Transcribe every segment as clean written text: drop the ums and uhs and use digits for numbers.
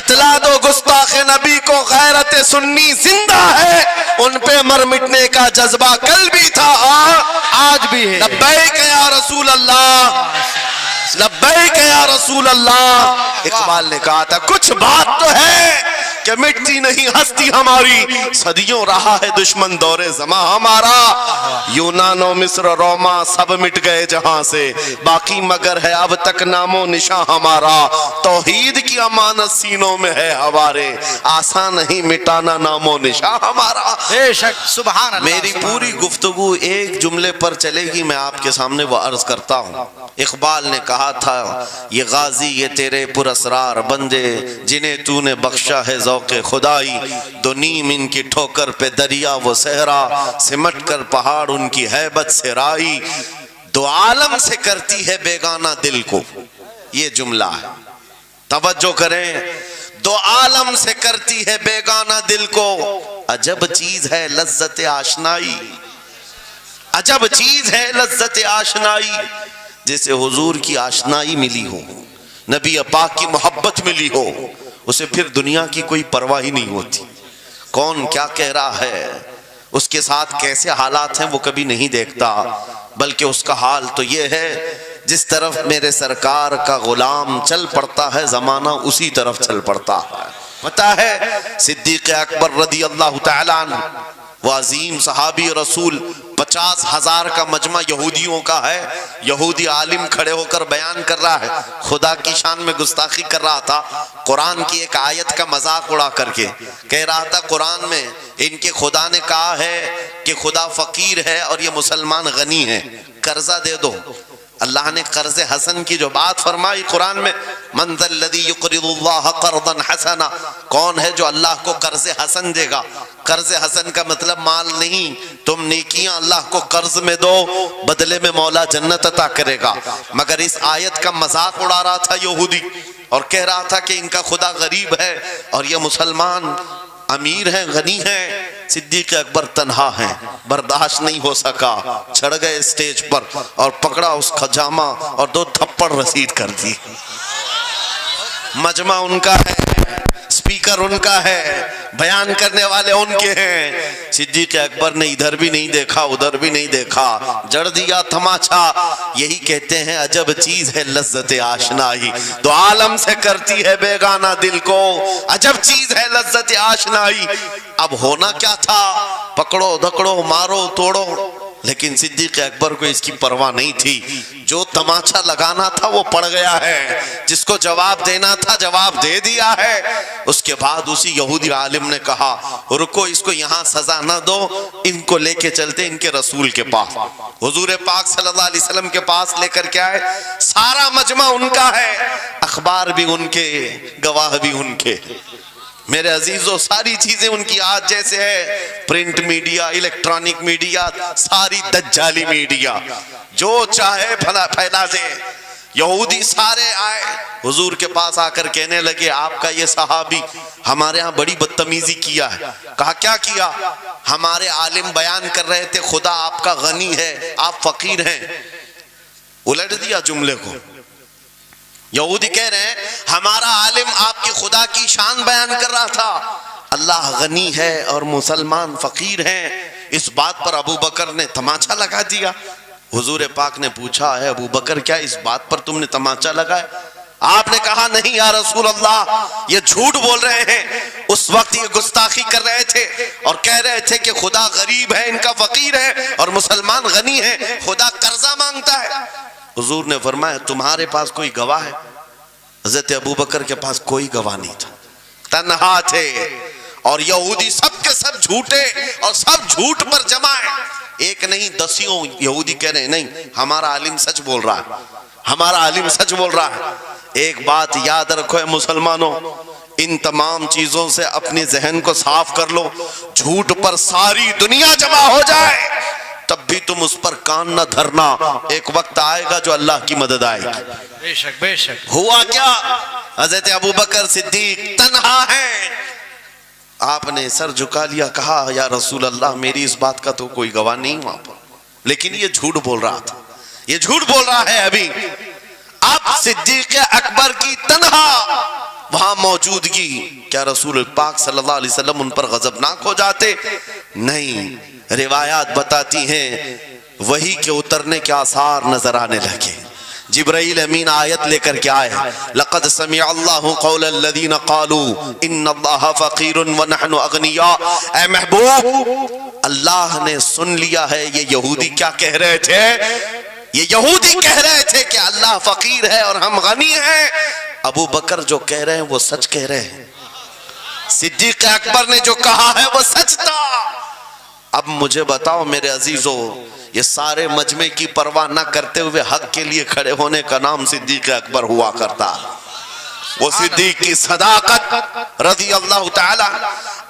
بتلا دو گستاخ نبی کو غیرت سنی زندہ ہے، ان پہ مر مٹنے کا جذبہ کل بھی تھا آج بھی ہے۔ لبیک یا رسول اللہ، لبیک یا رسول اللہ۔ اقبال نے کہا تھا کچھ بات تو ہے کہ مٹتی نہیں ہستی ہماری، صدیوں رہا ہے دشمن دور زماں ہمارا، یونان و مصر روما سب مٹ گئے جہاں سے، باقی مگر ہے اب تک نام و نشاں ہمارا، توحید کی امانت سینوں میں ہے ہمارے، آسان نہیں مٹانا نام و نشاں ہمارا۔ بے شک، سبحان اللہ۔ میری پوری گفتگو ایک جملے پر چلے گی، میں آپ کے سامنے وہ عرض کرتا ہوں۔ اقبال نے کہا تھا یہ غازی یہ تیرے پر اسرار بندے جنہیں تو نے بخشا ہے ذوق خدائی، دو نیم ان کی ٹھوکر پہ دریا وہ صحرا، سمٹ کر پہاڑ ان کی ہیبت سے رائی، دو عالم سے کرتی ہے بیگانہ دل کو۔ یہ جملہ ہے، توجہ کریں، دو عالم سے کرتی ہے بیگانہ دل کو، عجب چیز ہے لذت آشنائی، عجب چیز ہے لذت آشنائی، جسے حضور کی آشنائی ملی ہو، نبی پاک کی محبت ملی ہو، اسے پھر دنیا کی کوئی پرواہ ہی نہیں ہوتی، کون کیا کہہ رہا ہے، اس کے ساتھ کیسے حالات ہیں وہ کبھی نہیں دیکھتا، بلکہ اس کا حال تو یہ ہے جس طرف میرے سرکار کا غلام چل پڑتا ہے زمانہ اسی طرف چل پڑتا ہے۔ پتہ ہے صدیق اکبر رضی اللہ تعالیٰ عنہ وہ عظیم صحابی رسول، 50,000 کا مجمع یہودیوں کا ہے، یہودی عالم کھڑے ہو کر بیان کر رہا ہے، خدا کی شان میں گستاخی کر رہا تھا، قرآن کی ایک آیت کا مذاق اڑا کر کے کہہ رہا تھا قرآن میں ان کے خدا نے کہا ہے کہ خدا فقیر ہے اور یہ مسلمان غنی ہے، قرضہ دے دو۔ اللہ نے قرض حسن کی جو بات فرمائی قرآن میں، من ذا الذی یقرض اللہ قرضا حسنا، کون ہے جو اللہ کو قرض حسن دے گا؟ قرض حسن کا مطلب مال نہیں، تم نیکیاں اللہ کو قرض میں دو، بدلے میں مولا جنت عطا کرے گا۔ مگر اس آیت کا مذاق اڑا رہا تھا یہودی اور کہہ رہا تھا کہ ان کا خدا غریب ہے اور یہ مسلمان امیر ہیں، غنی ہیں۔ صدیق اکبر تنہا ہیں، برداشت نہیں ہو سکا، چڑھ گئے اسٹیج پر اور پکڑا اس کا جامہ اور 2 تھپڑ رسید کر دی۔ مجمع ان کا ہے، سپیکر ان کا ہے، بیان کرنے والے ان کے ہیں، صدیق اکبر نے ادھر بھی نہیں دیکھا ادھر بھی نہیں دیکھا، جڑ دیا تماچا۔ یہی کہتے ہیں عجب چیز ہے لذت آشنائی، دو عالم سے کرتی ہے بیگانہ دل کو، عجب چیز ہے لذت آشنائی۔ اب ہونا کیا تھا، پکڑو دھکڑو مارو توڑو، لیکن صدیق اکبر کو اس کی پرواہ نہیں تھی، جو تماچا لگانا تھا وہ پڑ گیا ہے، جس کو جواب دینا تھا جواب دے دیا ہے۔ اس کے بعد اسی یہودی عالم نے کہا رکو، اس کو یہاں سزا نہ دو، ان کو لے کے چلتے ان کے رسول کے پاس، حضور پاک صلی اللہ علیہ وسلم کے پاس لے کر کے آئے۔ سارا مجمع ان کا ہے، اخبار بھی ان کے، گواہ بھی ان کے، میرے عزیزوں ساری چیزیں ان کی آج جیسے ہے، پرنٹ میڈیا، الیکٹرانک میڈیا، ساری دجالی میڈیا، جو چاہے پھیلا دے۔ یہودی سارے آئے حضور کے پاس آ کر کہنے لگے آپ کا یہ صحابی ہمارے ہاں بڑی بدتمیزی کیا ہے۔ کہا کیا کیا؟ ہمارے عالم بیان کر رہے تھے خدا آپ کا غنی ہے آپ فقیر ہیں۔ الٹ دیا جملے کو، یہودی کہہ رہے ہیں ہمارا عالم آپ کی خدا کی شان بیان کر رہا تھا، اللہ غنی ہے اور مسلمان فقیر ہیں۔ اس بات پر ابو بکر نے تماچا لگا دیا۔ حضور پاک نے پوچھا ہے ابو بکر کیا اس بات پر تم نے تماچا لگایا؟ آپ نے کہا نہیں یا رسول اللہ، یہ جھوٹ بول رہے ہیں، اس وقت یہ گستاخی کر رہے تھے اور کہہ رہے تھے کہ خدا غریب ہے ان کا فقیر ہے اور مسلمان غنی ہے، خدا قرضہ مانگتا ہے۔ حضور نے فرمایا تمہارے پاس کوئی گواہ ہے؟ حضرت ابو بکر کے پاس کوئی گواہ نہیں تھا، تنہا تھے، اور یہودی سب کے سب جھوٹے اور سب جھوٹ پر جمع ہے، ایک نہیں دسیوں یہودی کہہ رہے ہیں نہیں ہمارا عالم سچ بول رہا ہے، ہمارا عالم سچ بول رہا ہے۔ ایک بات یاد رکھو اے مسلمانوں، ان تمام چیزوں سے اپنی ذہن کو صاف کر لو، جھوٹ پر ساری دنیا جمع ہو جائے تب بھی تم اس پر کان نہ دھرنا، ایک وقت آئے گا جو اللہ کی مدد آئے گی۔ بے شک بے شک۔ ہوا کیا؟ حضرت ابوبکر صدیق تنہا ہیں، آپ نے سر جھکا لیا، کہا یا رسول اللہ میری اس بات کا تو کوئی گواہ نہیں وہاں پر، لیکن یہ جھوٹ بول رہا تھا، یہ جھوٹ بول رہا ہے ابھی۔ اب صدیق اکبر کی تنہا وہاں موجودگی، کیا رسول پاک صلی اللہ علیہ وسلم ان پر غضبناک ہو جاتے؟ نہیں، روایات بتاتی ہیں وحی کے اترنے کے آثار نظر آنے لگے۔ جبرائیل امین آیت لے کر کے آئے، لقد سمع اللہ قول الذین قالوا ان اللہ فقیر ونحن اغنیاء۔ اے محبوب، اللہ نے سن لیا ہے یہ یہودی کیا کہہ رہے تھے۔ یہ یہودی کہہ رہے تھے کہ اللہ فقیر ہے اور ہم غنی ہیں۔ ابو بکر جو کہہ رہے ہیں وہ سچ کہہ رہے ہیں، صدیق اکبر نے جو کہا ہے وہ سچ تھا۔ اب مجھے بتاؤ میرے عزیزو، یہ سارے مجمع کی پرواہ نہ کرتے ہوئے حق کے لیے کھڑے ہونے کا نام صدیق اکبر ہوا کرتا۔ وہ صدیق کی صداقت رضی اللہ تعالی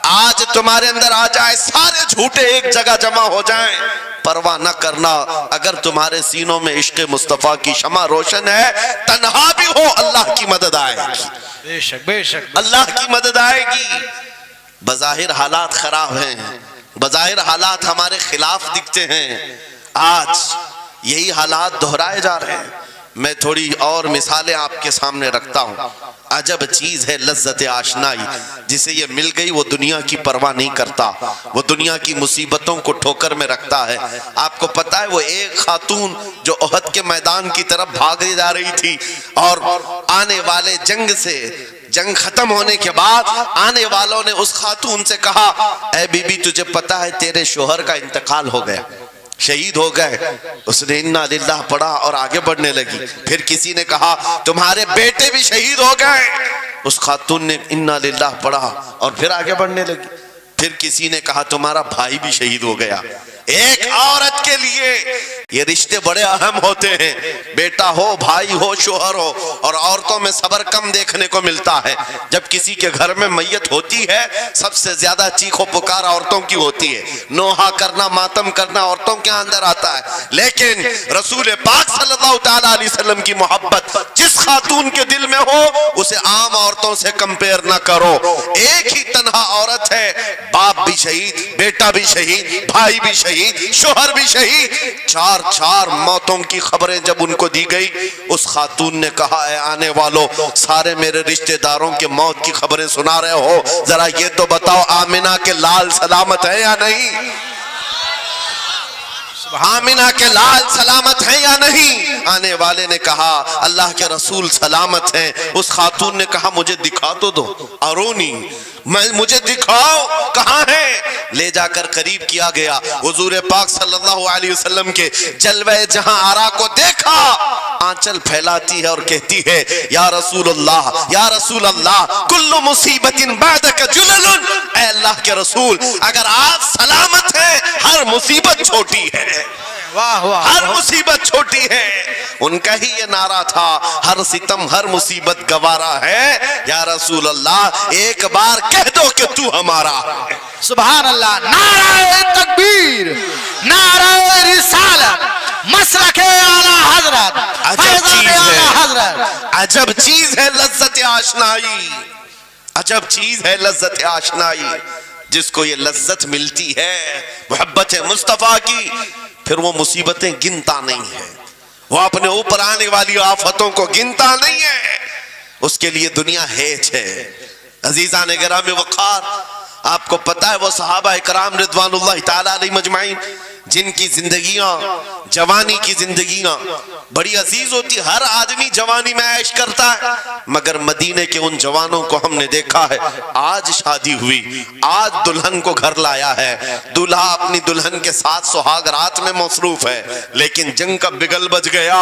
آج تمہارے اندر آ جائے، سارے جھوٹے ایک جگہ جمع ہو جائیں، پرواہ نہ کرنا۔ اگر تمہارے سینوں میں عشق مصطفیٰ کی شمع روشن ہے، تنہا بھی ہو اللہ کی مدد آئے گی، بے شک بے شک، اللہ کی مدد آئے گی۔ بظاہر حالات خراب ہیں، بظاہر حالات ہمارے خلاف دکھتے ہیں، آج یہی حالات دہرائے جا رہے ہیں۔ میں تھوڑی اور مثالیں آپ کے سامنے رکھتا ہوں۔ عجب چیز ہے لذت آشنائی، جسے یہ مل گئی وہ دنیا کی پرواہ نہیں کرتا، وہ دنیا کی مصیبتوں کو ٹھوکر میں رکھتا ہے۔ آپ کو پتا ہے وہ ایک خاتون جو احد کے میدان کی طرف بھاگے جا رہی تھی، اور آنے والے جنگ سے، جنگ ختم ہونے کے بعد آنے والوں نے اس خاتون سے کہا، اے بی بی تجھے پتا ہے تیرے شوہر کا انتقال ہو گیا، شہید ہو گئے۔ اس نے انا للہ پڑھا اور آگے بڑھنے لگی۔ پھر کسی نے کہا تمہارے بیٹے بھی شہید ہو گئے۔ اس خاتون نے انا للہ پڑھا اور پھر آگے بڑھنے لگی۔ پھر کسی نے کہا تمہارا بھائی بھی شہید ہو گیا۔ ایک عورت کے لیے یہ رشتے بڑے اہم ہوتے ہیں، بیٹا ہو، بھائی ہو، شوہر ہو، اور عورتوں میں صبر کم دیکھنے کو ملتا ہے۔ جب کسی کے گھر میں میت ہوتی ہے، سب سے زیادہ چیخ و پکار عورتوں کی ہوتی ہے، نوحہ کرنا، ماتم کرنا عورتوں کے اندر آتا ہے۔ لیکن رسول پاک صلی اللہ تعالیٰ علیہ وسلم کی محبت جس خاتون کے دل میں ہو، اسے عام عورتوں سے کمپیر نہ کرو۔ ایک ہی تنہا عورت ہے، باپ بھی شہید، بیٹا بھی شہید، بھائی بھی شہید، شوہر بھی شہید، چار موتوں کی خبریں جب ان کو دی گئی، اس خاتون نے کہا اے آنے والوں، سارے میرے رشتہ داروں کے موت کی خبریں سنا رہے ہو، ذرا یہ تو بتاؤ آمنہ کے لال سلامت ہے یا نہیں؟ آمنہ کے لال سلامت ہیں یا نہیں؟ آنے والے نے کہا اللہ کے رسول سلامت ہیں۔ اس خاتون نے کہا مجھے دکھا تو دو، ارونی، مجھے دکھاؤ کہاں ہے۔ لے جا کر قریب کیا گیا، حضور پاک صلی اللہ علیہ وسلم کے جلوہ جہاں آرا کو دیکھا، آنچل پھیلاتی ہے اور کہتی ہے یا رسول اللہ، یا رسول اللہ، کل مصیبت بعدک جلل۔ اے اللہ کے رسول، اگر آپ سلامت ہیں، ہر مصیبت چھوٹی ہے، واہ واہ، ہر مصیبت چھوٹی ہے۔ ان کا ہی یہ نعرہ تھا، ہر ستم ہر مصیبت گوارا ہے، یا رسول اللہ ایک بار کہہ دو کہ تو ہمارا ہے۔ سبحان اللہ، نعرہ تکبیر، نعرہ رسالت، مسلک اعلیٰ حضرت، فیضان اعلیٰ حضرت۔ عجب چیز ہے لذت آشنائی، عجب چیز ہے لذت آشنائی۔ جس کو یہ لذت ملتی ہے محبت مصطفیٰ کی، پھر وہ مصیبتیں گنتا نہیں ہے، وہ اپنے اوپر آنے والی آفتوں کو گنتا نہیں ہے، اس کے لیے دنیا ہیچ ہے۔ عزیزان گرامی وقار، آپ کو پتا ہے وہ صحابہ اکرام رضوان اللہ تعالیٰ علیہ مجمعین جن کی زندگیاں، جوانی کی زندگیاں بڑی عزیز ہوتی، ہر آدمی جوانی میں عیش کرتا ہے، مگر مدینے کے ان جوانوں کو ہم نے دیکھا ہے، آج شادی ہوئی، آج دلہن کو گھر لایا ہے، دلہا اپنی دلہن کے ساتھ سہاگ رات میں مصروف ہے، لیکن جنگ کا بگل بج گیا،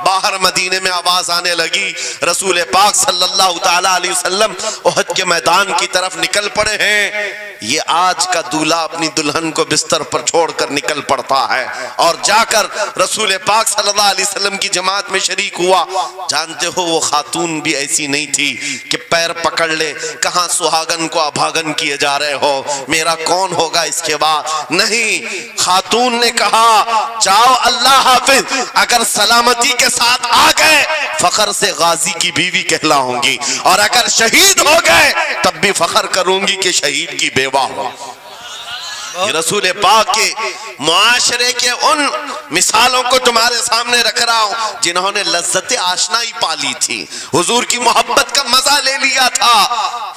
باہر مدینے میں آواز آنے لگی، رسول پاک صلی اللہ تعالیٰ علیہ وسلم احد کے میدان کی طرف نکل پڑے ہیں۔ یہ آج کا دولہا اپنی دلہن کو بستر پر چھوڑ کر نکل پڑتا ہے اور جا کر رسول پاک صلی اللہ علیہ وسلم کی جماعت میں شریک ہوا۔ جانتے ہو وہ خاتون بھی ایسی نہیں تھی کہ پیر پکڑ لے، کہاں سہاگن کو ابھاگن کیے جا رہے ہو، میرا کون ہوگا اس کے بعد؟ نہیں، خاتون نے کہا جاؤ اللہ حافظ، اگر سلامتی کے ساتھ آ گئے فخر سے غازی کی بیوی کہلاؤں گی، اور اگر شہید ہو گئے تب بھی فخر کروں گی کہ شہید کی بیوہ ہو۔ یہ رسول پاک کے معاشرے کے ان مثالوں کو تمہارے سامنے رکھ رہا ہوں جنہوں نے لذت آشنائی پالی تھی، حضور کی محبت کا مزہ لے لیا تھا۔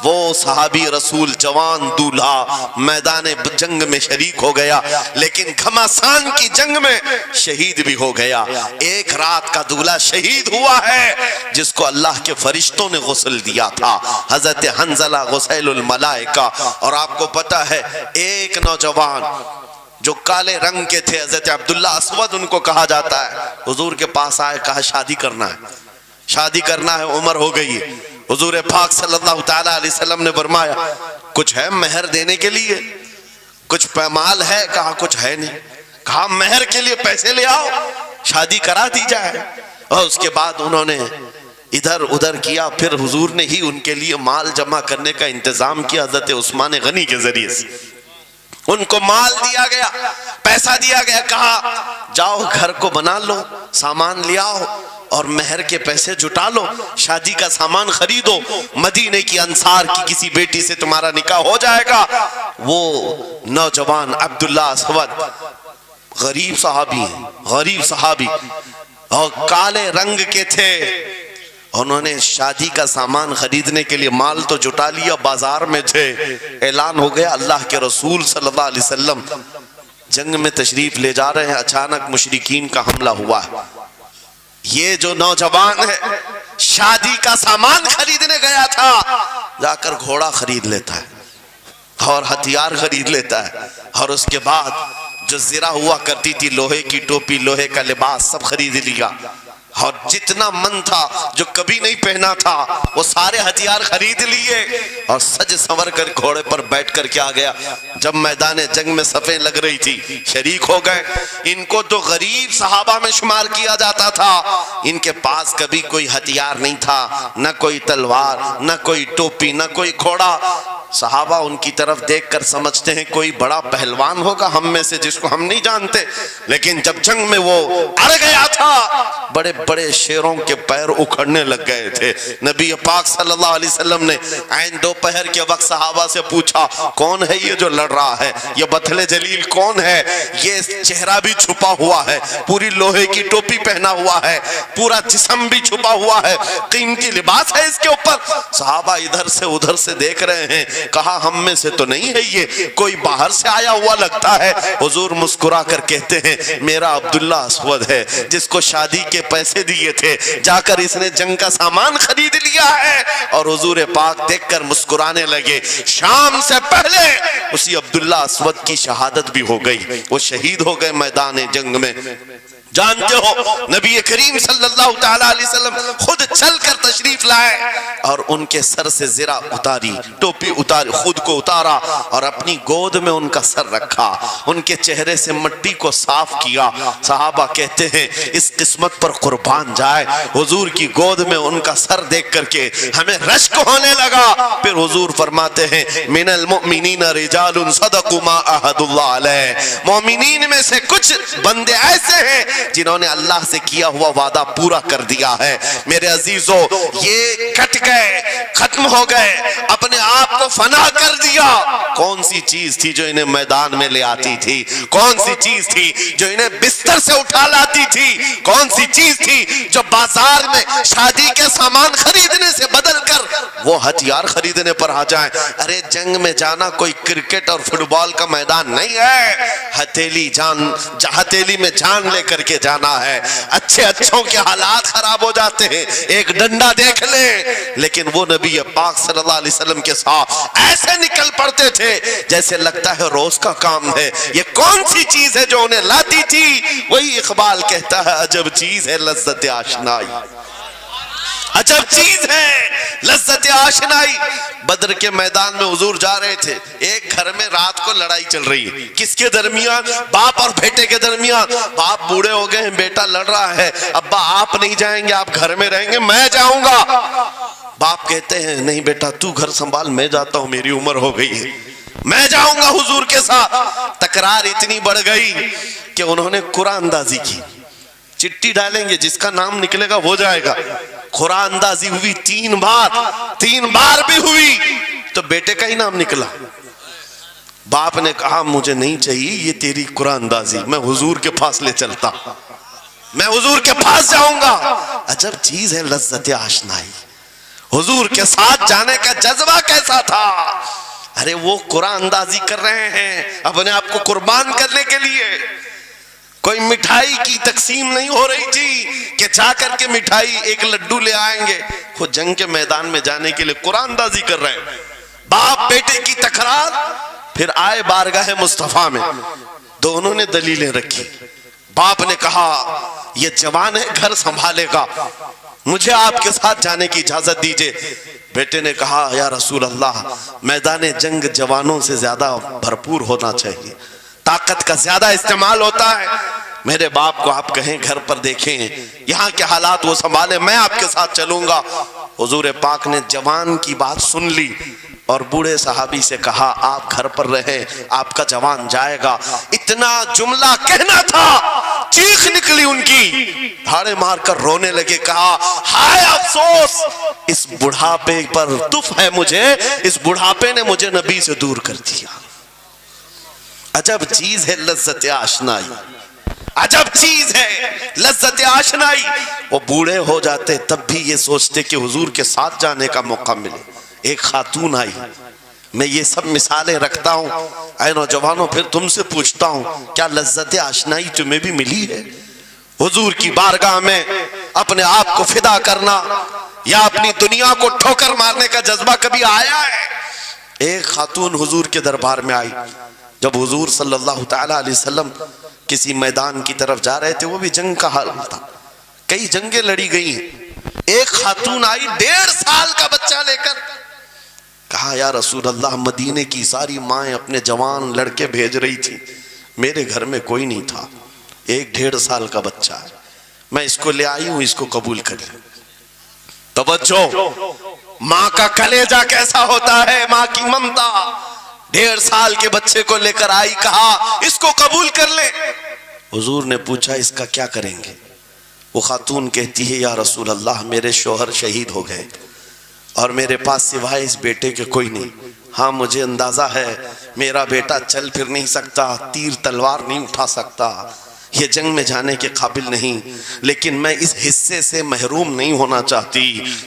وہ صحابی رسول جوان دولہا میدان جنگ میں شریک ہو گیا، لیکن گھمسان کی جنگ میں شہید بھی ہو گیا۔ ایک رات کا دولہا شہید ہوا ہے جس کو اللہ کے فرشتوں نے غسل دیا تھا، حضرت حنظلہ غسیل الملائکہ۔ اور آپ کو پتا ہے ایک نوجوان جو کالے رنگ کے تھے، حضرت عبداللہ اسود ان کو کہا جاتا ہے، حضور کے پاس آئے، کہا شادی کرنا ہے، شادی کرنا ہے، عمر ہو گئی ہے۔ حضور پاک صلی اللہ تعالیٰ علیہ وسلم نے فرمایا کچھ ہے مہر دینے کے لیے، کچھ پیمال ہے؟ کہا کچھ ہے نہیں۔ کہا مہر کے لیے پیسے لے آؤ، شادی کرا دی جائے۔ اور اس کے بعد انہوں نے ادھر ادھر کیا، پھر حضور نے ہی ان کے لیے مال جمع کرنے کا انتظام کیا حضرت عثمان غنی کے ذریعے سے۔ ان کو مال دیا گیا، پیسہ دیا گیا، کہا جاؤ گھر کو بنا لو، سامان لے آؤ اور مہر کے پیسے جٹا لو، شادی کا سامان خریدو، مدینے کی انصار کی کسی بیٹی سے تمہارا نکاح ہو جائے گا۔ وہ نوجوان عبداللہ اسود غریب صحابی ہیں، غریب صحابی اور کالے رنگ کے تھے، انہوں نے شادی کا سامان خریدنے کے لیے مال تو جٹا لیا، بازار میں تھے، اعلان ہو گیا اللہ کے رسول صلی اللہ علیہ وسلم جنگ میں تشریف لے جا رہے ہیں، اچانک مشرکین کا حملہ ہوا ہے۔ یہ جو نوجوان ہے شادی کا سامان خریدنے گیا تھا، جا کر گھوڑا خرید لیتا ہے اور ہتھیار خرید لیتا ہے، اور اس کے بعد جو زرہ ہوا کرتی تھی، لوہے کی ٹوپی، لوہے کا لباس سب خرید لیا، اور جتنا من تھا جو کبھی نہیں پہنا تھا وہ سارے ہتھیار خرید لیے، اور سج سنور کر گھوڑے پر بیٹھ کر کیا گیا۔ جب میدان جنگ میں صفیں لگ رہی تھی شریک ہو گئے۔ ان کو تو غریب صحابہ میں شمار کیا جاتا تھا، ان کے پاس کبھی کوئی ہتھیار نہیں تھا، نہ کوئی تلوار، نہ کوئی ٹوپی، نہ کوئی گھوڑا۔ صحابہ ان کی طرف دیکھ کر سمجھتے ہیں کوئی بڑا پہلوان ہوگا ہم میں سے جس کو ہم نہیں جانتے، لیکن جب جنگ میں وہ اڑ گیا تھا بڑے بڑے شیروں کے پیر اکھڑنے لگ گئے تھے۔ نبی پاک صلی اللہ علیہ وسلم نے عین دوپہر کے وقت صحابہ سے پوچھا کون ہے یہ جو لڑ رہا ہے، یہ بطل جلیل کون ہے؟ یہ چہرہ بھی چھپا ہوا ہے، پوری لوہے کی ٹوپی پہنا ہوا ہے، پورا جسم بھی چھپا ہوا ہے، قیمتی لباس ہے اس کے اوپر۔ صحابہ ادھر سے ادھر سے دیکھ رہے ہیں، کہا ہم میں سے تو نہیں ہے، یہ کوئی باہر سے آیا ہوا لگتا ہے۔ حضور مسکرا کر کہتے ہیں میرا عبداللہ اسود ہے جس کو شادی کے پیسے دیے تھے، جا کر اس نے جنگ کا سامان خرید لیا ہے۔ اور حضور پاک دیکھ کر مسکرانے لگے۔ شام سے پہلے اسی عبداللہ اسود کی شہادت بھی ہو گئی، وہ شہید ہو گئے میدان جنگ میں۔ جانتے ہو نبی کریم صلی اللہ تعالیٰ علیہ وسلم خود چل کر تشریف لائے اور ان کے سر سے زرہ اتاری، ٹوپی اتاری، خود کو اتارا اور اپنی گود میں ان کا سر رکھا، ان کے چہرے سے مٹی کو صاف کیا۔ صحابہ کہتے ہیں اس قسمت پر قربان جائے، حضور کی گود میں ان کا سر دیکھ کر کے ہمیں رشک ہونے لگا۔ پھر حضور فرماتے ہیں من المؤمنین رجال صدقوا ما عاہدوا اللہ علیہ، مومنین میں سے کچھ بندے ایسے ہیں جنہوں نے اللہ سے کیا ہوا وعدہ پورا کر دیا ہے۔ میرے عزیزو یہ کٹ گئے، ختم ہو گئے، اپنے آپ کو فنا کر دیا۔ کون سی چیز تھی جو انہیں میدان میں لے آتی تھی؟ کون سی چیز تھی جو انہیں بستر سے اٹھا لاتی تھی؟ کون سی چیز تھی جو بازار میں شادی کے سامان خریدنے سے بدل کر وہ ہتھیار خریدنے پر آ جائیں؟ ارے جنگ میں جانا کوئی کرکٹ اور فٹ بال کا میدان نہیں ہے، ہتھیلی میں جان لے کر کے جانا ہے۔ اچھے اچھوں کے حالات خراب ہو جاتے ہیں، ایک ڈنڈا دیکھ لیں، لیکن وہ نبی پاک صلی اللہ علیہ وسلم کے ساتھ ایسے نکل پڑتے تھے جیسے لگتا ہے روز کا کام ہے۔ یہ کون سی چیز ہے جو انہیں لاتی تھی؟ وہی اقبال کہتا ہے عجب چیز ہے لذت آشنائی، عجب چیز ہے لذت آشنائی۔ بدر کے میدان میں حضور جا رہے تھے، ایک گھر میں رات کو لڑائی چل رہی ہے، کس کے درمیان؟ باپ اور بیٹے کے درمیان۔ باپ بوڑھے ہو گئے ہیں، بیٹا لڑ رہا ہے، ابا آپ نہیں جائیں گے، آپ گھر میں رہیں گے، میں جاؤں گا۔ باپ کہتے ہیں نہیں بیٹا تو گھر سنبھال، میں جاتا ہوں، میری عمر ہو گئی ہے، میں جاؤں گا حضور کے ساتھ۔ تکرار اتنی بڑھ گئی کہ انہوں نے قرآن اندازی کی، چٹی ڈالیں گے جس کا نام نکلے گا وہ جائے گا۔ قرآن اندازی ہوئی تین بار بھی ہوئی تو بیٹے کا ہی نام نکلا، باپ نے کہا مجھے نہیں چاہیے یہ تیری قرآن اندازی، میں حضور کے پاس لے چلتا، میں حضور کے پاس جاؤں گا۔ عجب چیز ہے لذت آشنائی، حضور کے ساتھ جانے کا جذبہ کیسا تھا۔ ارے وہ قرآن اندازی کر رہے ہیں اپنے آپ کو قربان کرنے کے لیے، کوئی مٹھائی کی تقسیم نہیں ہو رہی تھی کہ جا کر کے مٹھائی ایک لڈو لے آئیں گے، خود جنگ کے میدان میں جانے کے لیے قرآن اندازی کر رہے ہیں۔ باپ بیٹے کی تکرار، پھر آئے بارگاہ مصطفیٰ میں، دونوں نے دلیلیں رکھی۔ باپ نے کہا یہ جوان ہے گھر سنبھالے گا، مجھے آپ کے ساتھ جانے کی اجازت دیجئے۔ بیٹے نے کہا یا رسول اللہ میدان جنگ جوانوں سے زیادہ بھرپور ہونا چاہیے، طاقت کا زیادہ استعمال ہوتا ہے، میرے باپ کو آپ کہیں گھر پر دیکھیں، یہاں کے حالات وہ سنبھالے، میں آپ کے ساتھ چلوں گا۔ حضور پاک نے جوان کی بات سن لی اور بوڑھے صحابی سے کہا آپ گھر پر رہیں، آپ کا جوان جائے گا۔ اتنا جملہ کہنا تھا، چیخ نکلی ان کی، دھاڑے مار کر رونے لگے، کہا ہائے افسوس، اس بڑھاپے پر تف ہے مجھے، اس بڑھاپے نے مجھے نبی سے دور کر دیا۔ عجب چیز ہے لذت آشنائی، عجب چیز ہے لذت آشنائی۔ وہ بوڑھے ہو جاتے تب بھی یہ سوچتے کہ حضور کے ساتھ جانے کا موقع ملے۔ ایک خاتون آئی، میں یہ سب مثالیں رکھتا ہوں، اے نوجوانوں پھر تم سے پوچھتا ہوں کیا لذت آشنائی تمہیں بھی ملی ہے؟ حضور کی بارگاہ میں اپنے آپ کو فدا کرنا یا اپنی دنیا کو ٹھوکر مارنے کا جذبہ کبھی آیا ہے؟ ایک خاتون حضور کے دربار میں آئی، جب حضور صلی اللہ تعالیٰ علیہ وسلم کسی میدان کی طرف جا رہے تھے، وہ بھی جنگ کا حال تھا، کئی جنگیں لڑی گئی، ایک خاتون آئی 1.5 سال کا بچہ لے کر، کہا یا رسول اللہ مدینے کی ساری مائیں اپنے جوان لڑکے بھیج رہی تھی، میرے گھر میں کوئی نہیں تھا، ایک 1.5 سال کا بچہ ہے، میں اس کو لے آئی ہوں، اس کو قبول کر لیں۔ توجہ، ماں کا کلیجہ کیسا ہوتا ہے، ماں کی ممتا، 1.5 سال کے بچے کو لے کر آئی، کہا اس کو قبول کر لیں۔ حضور نے پوچھا اس کا کیا کریں گے؟ وہ خاتون کہتی ہے یا رسول اللہ میرے شوہر شہید ہو گئے اور میرے پاس سوائے اس بیٹے کے کوئی نہیں، ہاں مجھے اندازہ ہے میرا بیٹا چل پھر نہیں سکتا، تیر تلوار نہیں اٹھا سکتا، یہ جنگ میں جانے کے قابل نہیں، لیکن میں اس حصے سے محروم نہیں ہونا چاہتی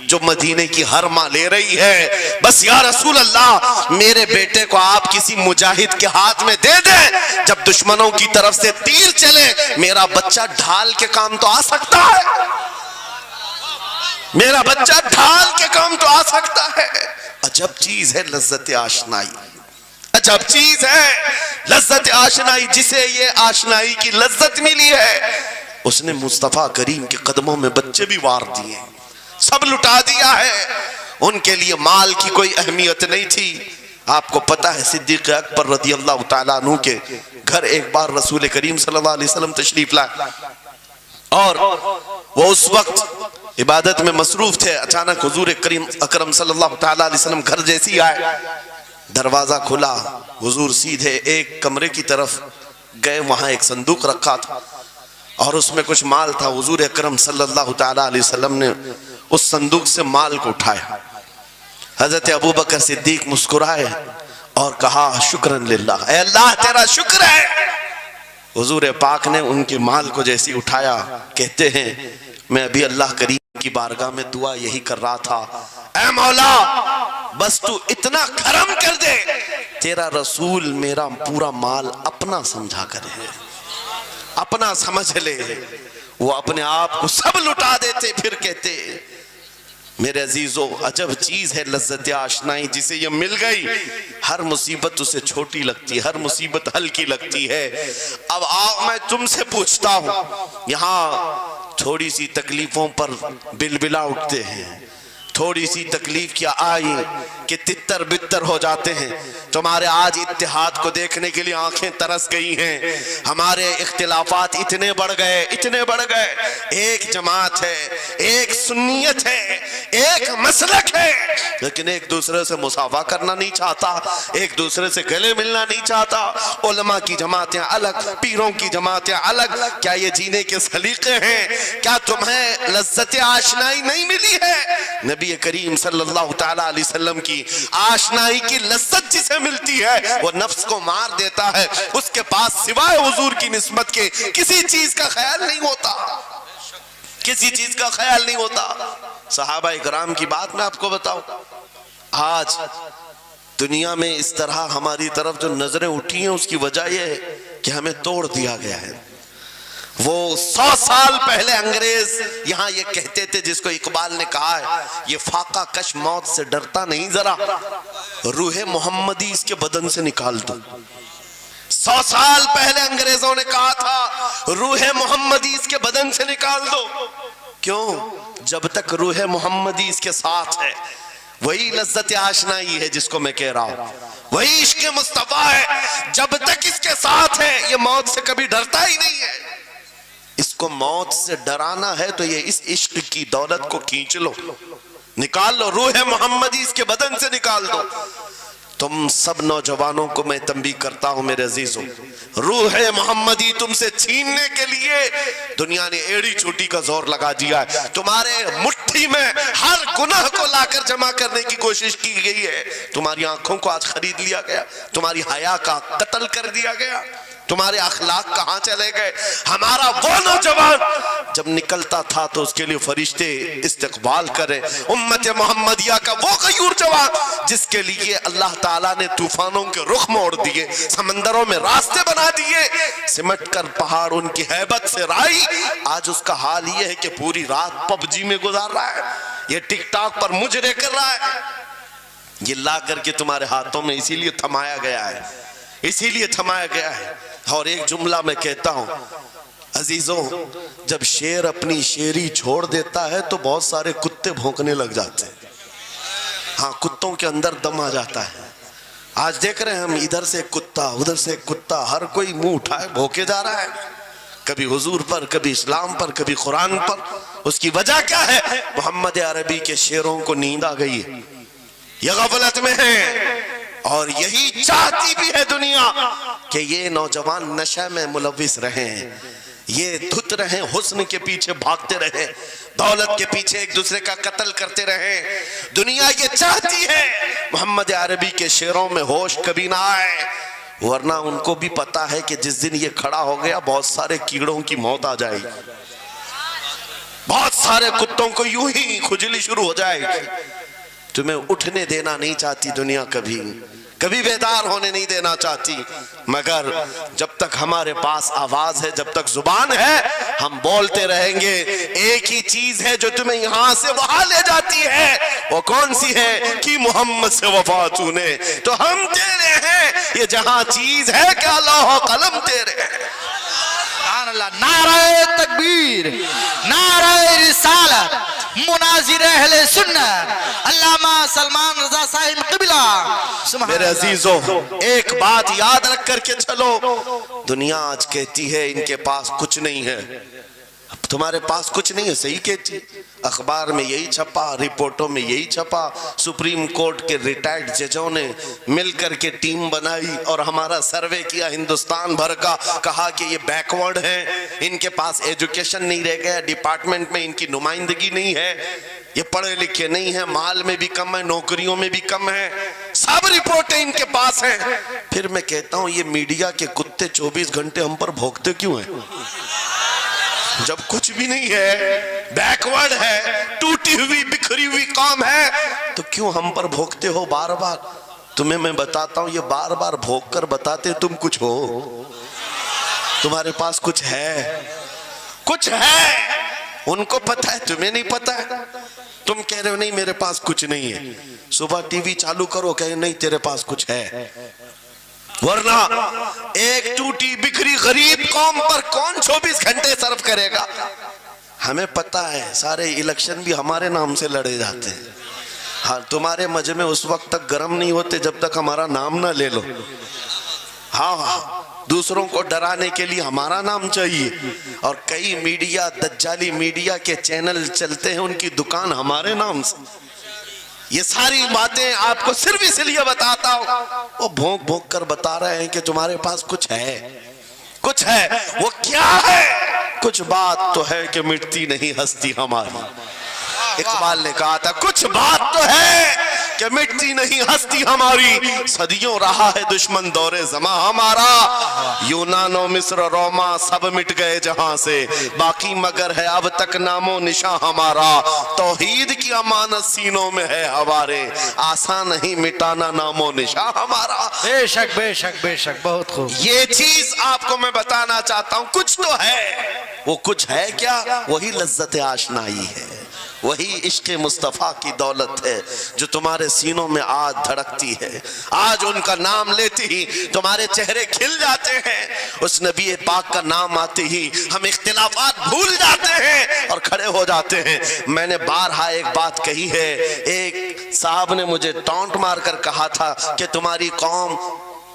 جو مدینے کی ہر ماں لے رہی ہے، بس یا رسول اللہ میرے بیٹے کو آپ کسی مجاہد کے ہاتھ میں دے دیں، جب دشمنوں کی طرف سے تیر چلے میرا بچہ ڈھال کے کام تو آ سکتا ہے، میرا بچہ ڈھال کے کام تو آ سکتا ہے۔ عجب چیز ہے لذت آشنائی، عجب چیز ہے لذت آشنائی، جسے یہ آشنائی کی لذت ملی ہے اس نے مصطفیٰ کریم کے قدموں میں بچے بھی وار دیے، سب لٹا دیا ہے، ان کے لیے مال کی کوئی اہمیت نہیں تھی۔ آپ کو پتا ہے صدیق اکبر رضی اللہ تعالیٰ عنہ کے گھر ایک بار رسول کریم صلی اللہ علیہ وسلم تشریف لائے اور وہ اس وقت عبادت میں مصروف تھے، اچانک حضور کریم اکرم صلی اللہ تعالیٰ علیہ وسلم گھر جیسی آئے، دروازہ کھلا، حضور سیدھے ایک کمرے کی طرف گئے، وہاں ایک صندوق رکھا تھا اور اس میں کچھ مال تھا، حضور اکرم صلی اللہ تعالیٰ علیہ وسلم نے اس صندوق سے مال کو اٹھایا، حضرت ابوبکر صدیق مسکرائے اور کہا شکرن للہ، اے اللہ تیرا شکر ہے۔ حضور پاک نے ان کے مال کو جیسی اٹھایا، کہتے ہیں میں ابھی اللہ کریم کی بارگاہ میں دعا یہی کر رہا تھا، اے مولا بس تو اتنا کرم کر دے، تیرا رسول میرا پورا مال اپنا سمجھا کرے، اپنا سمجھ لے۔ وہ اپنے آپ کو سب لٹا دیتے، پھر کہتے میرے عزیزو عجب چیز ہے لذت آشنائی، جسے یہ مل گئی ہر مصیبت اسے چھوٹی لگتی ہے، ہر مصیبت ہلکی لگتی ہے۔ اب آؤ میں تم سے پوچھتا ہوں، یہاں تھوڑی سی تکلیفوں پر بلبلا اٹھتے ہیں، تھوڑی سی تکلیف کیا آئی کہ تتر بتر ہو جاتے ہیں، تمہارے آج اتحاد کو دیکھنے کے لیے آنکھیں ترس گئی ہیں، ہمارے اختلافات اتنے بڑھ گئے، اتنے بڑھ گئے، ایک جماعت ہے، ایک سنیت ہے، ایک مسلک ہے، لیکن ایک دوسرے سے مساوا کرنا نہیں چاہتا، ایک دوسرے سے گلے ملنا نہیں چاہتا، علماء کی جماعتیں الگ، پیروں کی جماعتیں الگ، کیا یہ جینے کے سلیقے ہیں؟ کیا تمہیں لذت آشنائی نہیں ملی ہے؟ نبی نبی کریم صلی اللہ تعالیٰ علیہ وسلم کی آشنائی کی لذت جسے ملتی ہے وہ نفس کو مار دیتا ہے. اس کے پاس سوائے حضور کی نسبت کے کسی چیز کا خیال نہیں ہوتا, کسی چیز کا خیال نہیں ہوتا. صحابہ اکرام کی بات میں آپ کو بتاؤں, آج دنیا میں اس طرح ہماری طرف جو نظریں اٹھی ہیں اس کی وجہ یہ ہے کہ ہمیں توڑ دیا گیا ہے. وہ 100 سال پہلے انگریز یہاں یہ کہتے تھے, جس کو اقبال نے کہا ہے یہ فاقہ کش موت سے ڈرتا نہیں, ذرا روح محمدی اس کے بدن سے نکال دو. 100 سال پہلے انگریزوں نے کہا تھا روح محمدی اس کے بدن سے نکال دو. کیوں؟ جب تک روح محمدی اس کے ساتھ ہے وہی لذت آشنائی ہے جس کو میں کہہ رہا ہوں, وہی عشق مصطفیٰ ہے. جب تک اس کے ساتھ ہے یہ موت سے کبھی ڈرتا ہی نہیں ہے. اس کو موت سے ڈرانا ہے تو یہ اس عشق کی دولت کو کھینچ لو, نکال لو, روح محمدی اس کے بدن سے نکال دو. تم سب نوجوانوں کو میں تنبیہ کرتا ہوں میرے عزیزوں, روح محمدی تم سے چھیننے کے لیے دنیا نے ایڑی چوٹی کا زور لگا دیا ہے. تمہارے مٹھی میں ہر گناہ کو لا کر جمع کرنے کی کوشش کی گئی ہے. تمہاری آنکھوں کو آج خرید لیا گیا, تمہاری حیا کا قتل کر دیا گیا, تمہارے اخلاق کہاں چلے گئے. ہمارا وہ نوجوان جب نکلتا تھا تو اس کے لیے فرشتے استقبال کریں. امت محمدیہ کا وہ غیور جوان جس کے لیے اللہ تعالیٰ نے طوفانوں کے رخ موڑ دیے, سمندروں میں راستے بنا دیے, سمٹ کر پہاڑ ان کی ہیبت سے رائی. آج اس کا حال یہ ہے کہ پوری رات پب جی میں گزار رہا ہے, یہ ٹک ٹاک پر مجرے کر رہا ہے. یہ لا کر کے تمہارے ہاتھوں میں اسی لیے تھمایا گیا ہے, اسی لیے تھمایا گیا ہے. اور ایک جملہ میں کہتا ہوں عزیزوں, جب شیر اپنی شیری چھوڑ دیتا ہے تو بہت سارے کتے بھونکنے لگ جاتے ہیں. ہاں, کتوں کے اندر دم آ جاتا ہے. آج دیکھ رہے ہیں ہم, ادھر سے کتا ادھر سے کتا, ہر کوئی منہ اٹھائے بھونکے جا رہا ہے, کبھی حضور پر, کبھی اسلام پر, کبھی قرآن پر. اس کی وجہ کیا ہے؟ محمد عربی کے شیروں کو نیند آ گئی ہے, یہ غفلت میں ہے. اور یہی چاہتی بھی ہے دنیا کہ یہ نوجوان نشہ میں ملوث رہیں, یہ دھت رہیں, حسن کے پیچھے بھاگتے رہیں, دولت کے پیچھے ایک دوسرے کا قتل کرتے رہیں. دنیا یہ چاہتی ہے محمد عربی کے شعروں میں ہوش کبھی نہ آئے, ورنہ ان کو بھی پتا ہے کہ جس دن یہ کھڑا ہو گیا بہت سارے کیڑوں کی موت آ جائے گی, بہت سارے کتوں کو یوں ہی کھجلی شروع ہو جائے گی. تمہیں اٹھنے دینا نہیں چاہتی دنیا, کبھی کبھی بیدار ہونے نہیں دینا چاہتی, مگر جب تک ہمارے پاس آواز ہے, جب تک زبان ہے, ہم بولتے رہیں گے. ایک ہی چیز ہے جو تمہیں یہاں سے وہاں لے جاتی ہے, وہ کون سی ہے؟ کہ محمد سے وفا تو نے, تو ہم تیرے ہیں. یہ جہاں چیز ہے کہ اللہ و قلم تیرے ہیں. سبحان اللہ. نعرہ تکبیر, نعرہ رسالت, مناظر اہل سنت علامہ سلمان رضا صاحب قبلہ. میرے عزیزوں, ایک بات یاد رکھ کر کے چلو, دنیا آج کہتی ہے ان کے پاس کچھ نہیں ہے. تمہارے پاس کچھ نہیں ہے, صحیح کہتی, اخبار میں یہی چھپا, رپورٹوں میں یہی چھپا. سپریم کورٹ کے ریٹائرڈ ججوں نے مل کر کے ٹیم بنائی اور ہمارا سروے کیا ہندوستان بھر کا, کہا کہ یہ بیکورڈ ہیں, ان کے پاس ایجوکیشن نہیں رہ گیا, ڈپارٹمنٹ میں ان کی نمائندگی نہیں ہے, یہ پڑھے لکھے نہیں ہیں, مال میں بھی کم ہے, نوکریوں میں بھی کم ہے, سب رپورٹیں ان کے پاس ہیں. پھر میں کہتا ہوں یہ میڈیا کے کتے 24 گھنٹے ہم پر بھونکتے کیوں ہیں؟ جب کچھ بھی نہیں ہے, بیکورڈ ہے, ٹوٹی ہوئی بکھری ہوئی قوم ہے, تو کیوں ہم پر بھونکتے ہو بار بار؟ تمہیں میں بتاتا ہوں, یہ بار بار بھونک کر بتاتے تم کچھ ہو, تمہارے پاس کچھ ہے, کچھ ہے. ان کو پتہ ہے, تمہیں نہیں پتہ ہے. تم کہہ رہے ہو نہیں میرے پاس کچھ نہیں ہے, صبح ٹی وی چالو کرو, کہے نہیں تیرے پاس کچھ ہے. ورنہ ایک ٹوٹی بکھری غریب قوم پر کون 24 گھنٹے صرف کرے گا؟ ہمیں پتہ ہے سارے الیکشن بھی ہمارے نام سے لڑے جاتے ہیں. ہاں, تمہارے مجمع اس وقت تک گرم نہیں ہوتے جب تک ہمارا نام نہ لے لو. ہاں, دوسروں کو ڈرانے کے لیے ہمارا نام چاہیے, اور کئی میڈیا, دجالی میڈیا کے چینل چلتے ہیں, ان کی دکان ہمارے نام سے. یہ ساری باتیں آپ کو صرف اس لیے بتاتا ہوں, وہ بھونک بھونک کر بتا رہے ہیں کہ تمہارے پاس کچھ ہے, کچھ ہے. وہ کیا ہے؟ کچھ بات تو ہے کہ مٹتی نہیں ہستی ہماری. اقبال نے کہا تھا کچھ بات تو ہے کہ مٹتی نہیں ہستی ہماری، صدیوں رہا ہے دشمن دور زماں ہمارا، یونان و مصر روما سب مٹ گئے جہاں سے، باقی مگر ہے اب تک نام و نشاں ہمارا، توحید کی امانت سینوں میں ہے ہمارے، آسان نہیں مٹانا نام و نشاں ہمارا۔ بے شک بے شک بے شک، بہت خوب۔ یہ چیز آپ کو میں بتانا چاہتا ہوں، کچھ تو ہے، وہ کچھ ہے کیا؟ وہی لذت آشنائی ہے، وہی عشق مصطفیٰ کی دولت ہے جو تمہارے سینوں میں آج دھڑکتی ہے، آج ان کا نام لیتے ہی تمہارے چہرے کھل جاتے ہیں، اس نبی پاک کا نام آتے ہی ہم اختلافات بھول جاتے ہیں اور کھڑے ہو جاتے ہیں۔ میں نے بارہا ایک بات کہی ہے، ایک صاحب نے مجھے ٹونٹ مار کر کہا تھا کہ تمہاری قوم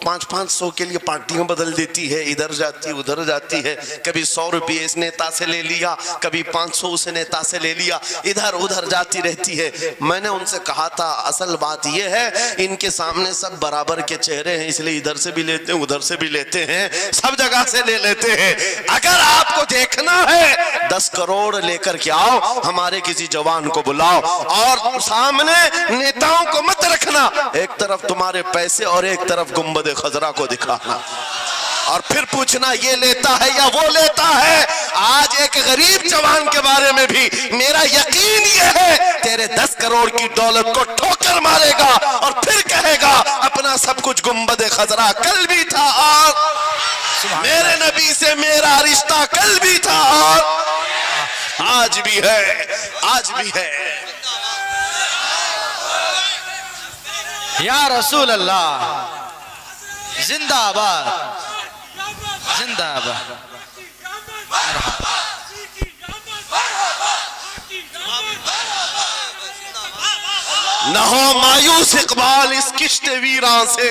500 کے لیے پارٹیاں بدل دیتی ہے، ادھر جاتی ادھر جاتی ہے، کبھی 100 روپے اس نیتا سے لے لیا، کبھی 500 اس نیتا سے لے لیا، ادھر ادھر جاتی رہتی ہے۔ میں نے ان سے کہا تھا اصل بات یہ ہے ان کے سامنے سب برابر کے چہرے ہیں، اس لیے ادھر سے بھی لیتے ہیں ادھر سے بھی لیتے ہیں، سب جگہ سے لے لیتے ہیں۔ اگر آپ کو دیکھنا ہے 10 کروڑ لے کر کے آؤ، ہمارے کسی جوان کو بلاؤ اور سامنے نیتاؤں کو مت رکھنا، ایک طرف تمہارے پیسے اور ایک طرف گنبد خضرا کو دکھانا، اور پھر پوچھنا یہ لیتا ہے یا وہ لیتا ہے۔ آج ایک غریب جوان کے بارے میں بھی میرا یقین یہ ہے تیرے 10 کروڑ کی دولت کو ٹھوکر مارے گا اور پھر کہے گا اپنا سب کچھ گنبد خضرا کل بھی تھا اور میرے نبی سے میرا رشتہ کل بھی تھا اور آج بھی ہے، آج بھی ہے۔ یا رسول اللہ زندہ آباد، زندہ آباد۔ نہ ہو مایوس اقبال اس کشت ویراں سے،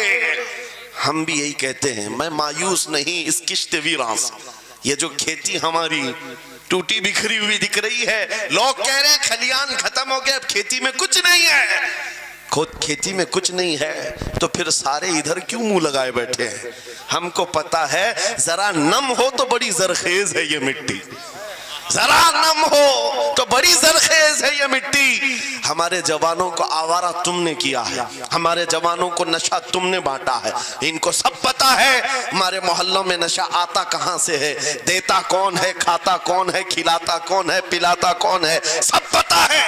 ہم بھی یہی کہتے ہیں، میں مایوس نہیں اس کشت ویراں سے۔ یہ جو کھیتی ہماری ٹوٹی بکھری ہوئی دکھ رہی ہے، لوگ کہہ رہے ہیں کھلیان ختم ہو گئے، اب کھیتی میں کچھ نہیں ہے۔ خود کھیتی میں کچھ نہیں ہے تو پھر سارے ادھر کیوں منہ لگائے بیٹھے ہیں؟ ہم کو پتا ہے ذرا نم ہو تو بڑی زرخیز ہے یہ مٹی، ذرا نم ہو تو بڑی زرخیز ہے یہ مٹی۔ ہمارے جوانوں کو آوارہ تم نے کیا ہے، ہمارے جوانوں کو نشہ تم نے بانٹا ہے، ان کو سب پتا ہے ہمارے محلوں میں نشہ آتا کہاں سے ہے، دیتا کون ہے، کھاتا کون ہے، کھلاتا کون ہے، پلاتا کون ہے، سب پتا ہے۔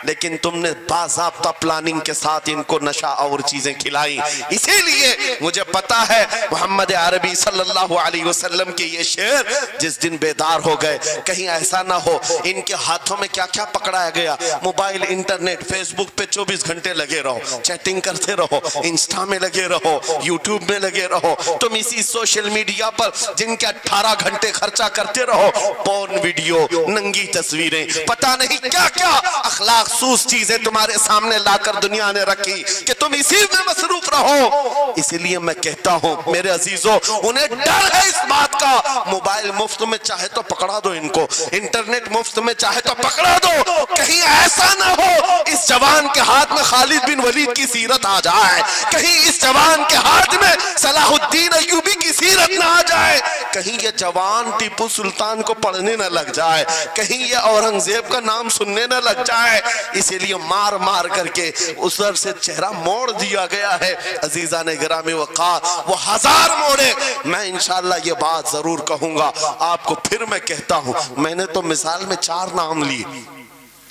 لیکن تم نے باضابطہ پلاننگ کے ساتھ ان کو نشہ اور چیزیں کھلائی، اسی لیے مجھے پتا ہے محمد عربی صلی اللہ علیہ وسلم کے یہ شعر جس دن بیدار ہو گئے، کہیں ایسا نہ ہو ان کے ہاتھوں میں کیا کیا پکڑایا گیا، موبائل، انٹرنیٹ، فیس بک پہ 24 گھنٹے لگے رہو، چیٹنگ کرتے رہو، انسٹا میں لگے رہو، یوٹیوب میں لگے رہو، تم اسی سوشل میڈیا پر جن کے 18 گھنٹے خرچہ کرتے رہو، پورن ویڈیو، ننگی تصویریں، پتہ نہیں کیا کیا اخلاق سوز چیزیں تمہارے سامنے لا کر دنیا نے رکھی کہ تم اسی میں مصروف رہو۔ اسی لیے میں کہتا ہوں میرے عزیزوں، انہیں ڈر ہے اس بات کا، موبائل مفت میں چاہے تو پکڑا دو ان کو، انٹرنیٹ مفت میں چاہے تو پکڑا دو، کہیں ایسا نہ ہو اس جوان کے ہاتھ میں خالد بن ولید کی سیرت آ جائے، کہیں اس جوان کے ہاتھ میں صلاح الدین ایوبی کی سیرت نہ آ جائے، کہیں یہ جوان ٹیپو سلطان کو پڑھنے نہ لگ جائے، کہیں یہ اورنگزیب کا نام سننے نہ لگ جائے۔ اسی لیے مار مار کر کے اس در سے چہرہ موڑ دیا گیا ہے۔ عزیزان گرامی وقار وہ 1000 موڑے، میں انشاءاللہ یہ بات ضرور کہوں گا آپ کو، پھر میں کہتا ہوں میں نے تو مثال میں 4 نام لیے،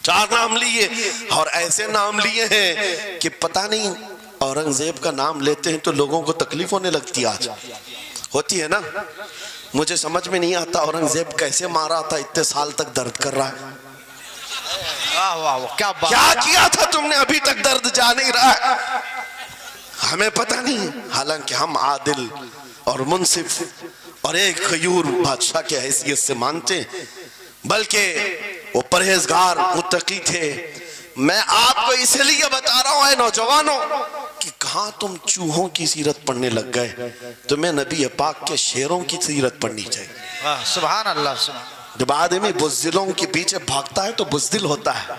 4 نام لیے اور ایسے نام لیے ہیں کہ پتہ نہیں اورنگزیب کا نام لیتے ہیں تو لوگوں کو تکلیف ہونے لگتی، آج ہوتی ہے نا۔ مجھے سمجھ میں نہیں آتا اورنگزیب کیسے مارا تھا، اتنے سال تک درد کر رہا ہے، کیا کیا تھا تم نے، ابھی تک درد جا نہیں رہا ہے، ہمیں پتہ نہیں۔ حالانکہ ہم عادل اور منصف اور ایک غیور بادشاہ کے حیثیت سے مانتے ہیں، بلکہ وہ پرہیزگار متقی تھے۔ میں آپ کو اس لیے بتا رہا ہوں اے نوجوانوں کہ کہاں تم چوہوں کی سیرت پڑھنے لگ گئے، تمہیں نبی پاک کے شیروں کی سیرت پڑھنی چاہیے۔ سبحان اللہ، سبحان۔ جب آدمی بزدلوں کے پیچھے بھاگتا ہے تو بزدل ہوتا ہے۔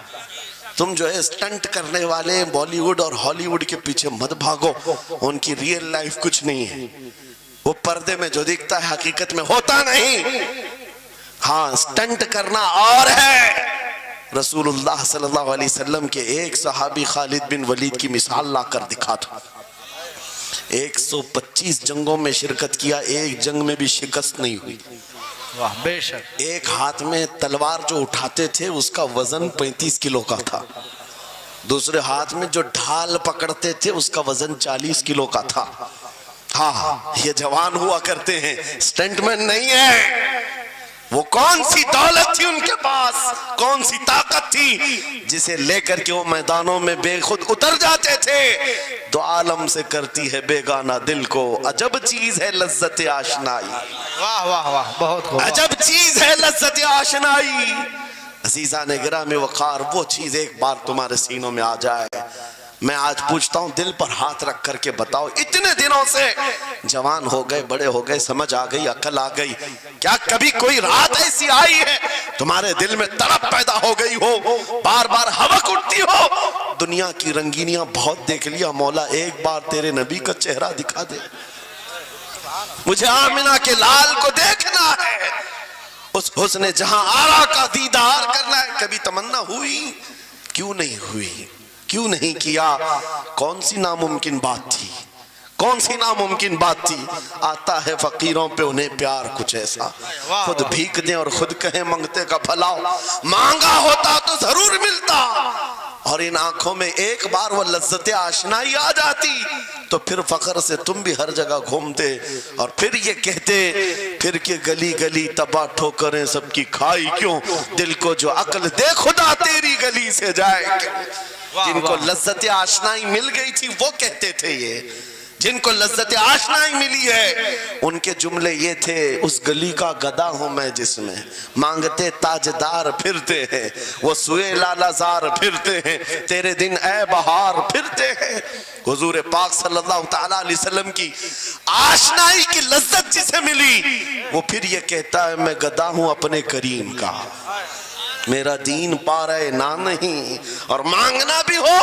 تم جو ہے سٹنٹ کرنے والے بالی ووڈ اور ہالی ووڈ کے پیچھے مت بھاگو، ان کی ریئل لائف کچھ نہیں ہے، وہ پردے میں جو دکھتا ہے حقیقت میں ہوتا نہیں۔ ہاں سٹنٹ کرنا اور ہے، رسول اللہ صلی اللہ علیہ وسلم کے ایک صحابی خالد بن ولید کی مثال لا کر دکھا تھا. 125 جنگوں میں شرکت کیا, ایک جنگ میں بھی شکست نہیں ہوئی. واہ بے شک. ایک ہاتھ میں تلوار جو اٹھاتے تھے اس کا وزن 35 کلو کا تھا, دوسرے ہاتھ میں جو ڈھال پکڑتے تھے اس کا وزن 40 کلو کا تھا. ہاں یہ جوان ہوا کرتے ہیں, سٹنٹ مین نہیں ہے. وہ کون سی دولت تھی ان کے پاس, کون سی طاقت تھی جسے لے کر کے وہ میدانوں میں بے خود اتر جاتے تھے. دو عالم سے کرتی ہے بیگانہ دل کو, عجب چیز ہے لذت آشنائی. واہ واہ واہ بہت خوب. عجب چیز ہے لذت آشنائی. عزیزان گرامی وقار, وہ چیز ایک بار تمہارے سینوں میں آ جائے. میں آج پوچھتا ہوں, دل پر ہاتھ رکھ کر کے بتاؤ, اتنے دنوں سے جوان ہو گئے, بڑے ہو گئے, سمجھ آ گئی, عقل آ گئی, کیا کبھی کوئی رات ایسی آئی ہے تمہارے دل میں تڑپ پیدا ہو گئی ہو, بار بار حوق اٹھتی ہو؟ دنیا کی رنگینیاں بہت دیکھ لیا, مولا ایک بار تیرے نبی کا چہرہ دکھا دے, مجھے آمنہ کے لال کو دیکھنا ہے, اس حسن جہاں آرا کا دیدار کرنا ہے. کبھی تمنا ہوئی؟ کیوں نہیں ہوئی, کیوں نہیں کیا؟ کون سی ناممکن بات تھی, کون سی ناممکن بات تھی؟ آتا ہے فقیروں پہ انہیں پیار کچھ ایسا, خود بھیک دیں اور خود کہیں منگتے کا بھلا, مانگا ہوتا تو ضرور ملتا. اور ان آنکھوں میں ایک بار وہ لذت آشنائی آ جاتی تو پھر فخر سے تم بھی ہر جگہ گھومتے اور پھر یہ کہتے پھر کہ گلی گلی تباہ ٹھوکریں سب کی کھائی کیوں, دل کو جو عقل دے خدا تیری گلی سے جائے کیوں. جن کو لذت آشنائی مل گئی تھی وہ کہتے تھے, یہ جن کو لذت آشنائی ملی ہے ان کے جملے یہ تھے, اس گلی کا گدا ہوں میں جس میں مانگتے تاجدار پھرتے ہیں, وہ سوئے لالا زار پھرتے ہیں, تیرے دن اے بہار پھرتے ہیں. حضور پاک صلی اللہ تعالیٰ علیہ وسلم کی آشنائی کی لذت جسے ملی وہ پھر یہ کہتا ہے میں گدا ہوں اپنے کریم کا, میرا دین پا رہے نہ نہیں, اور مانگنا بھی ہو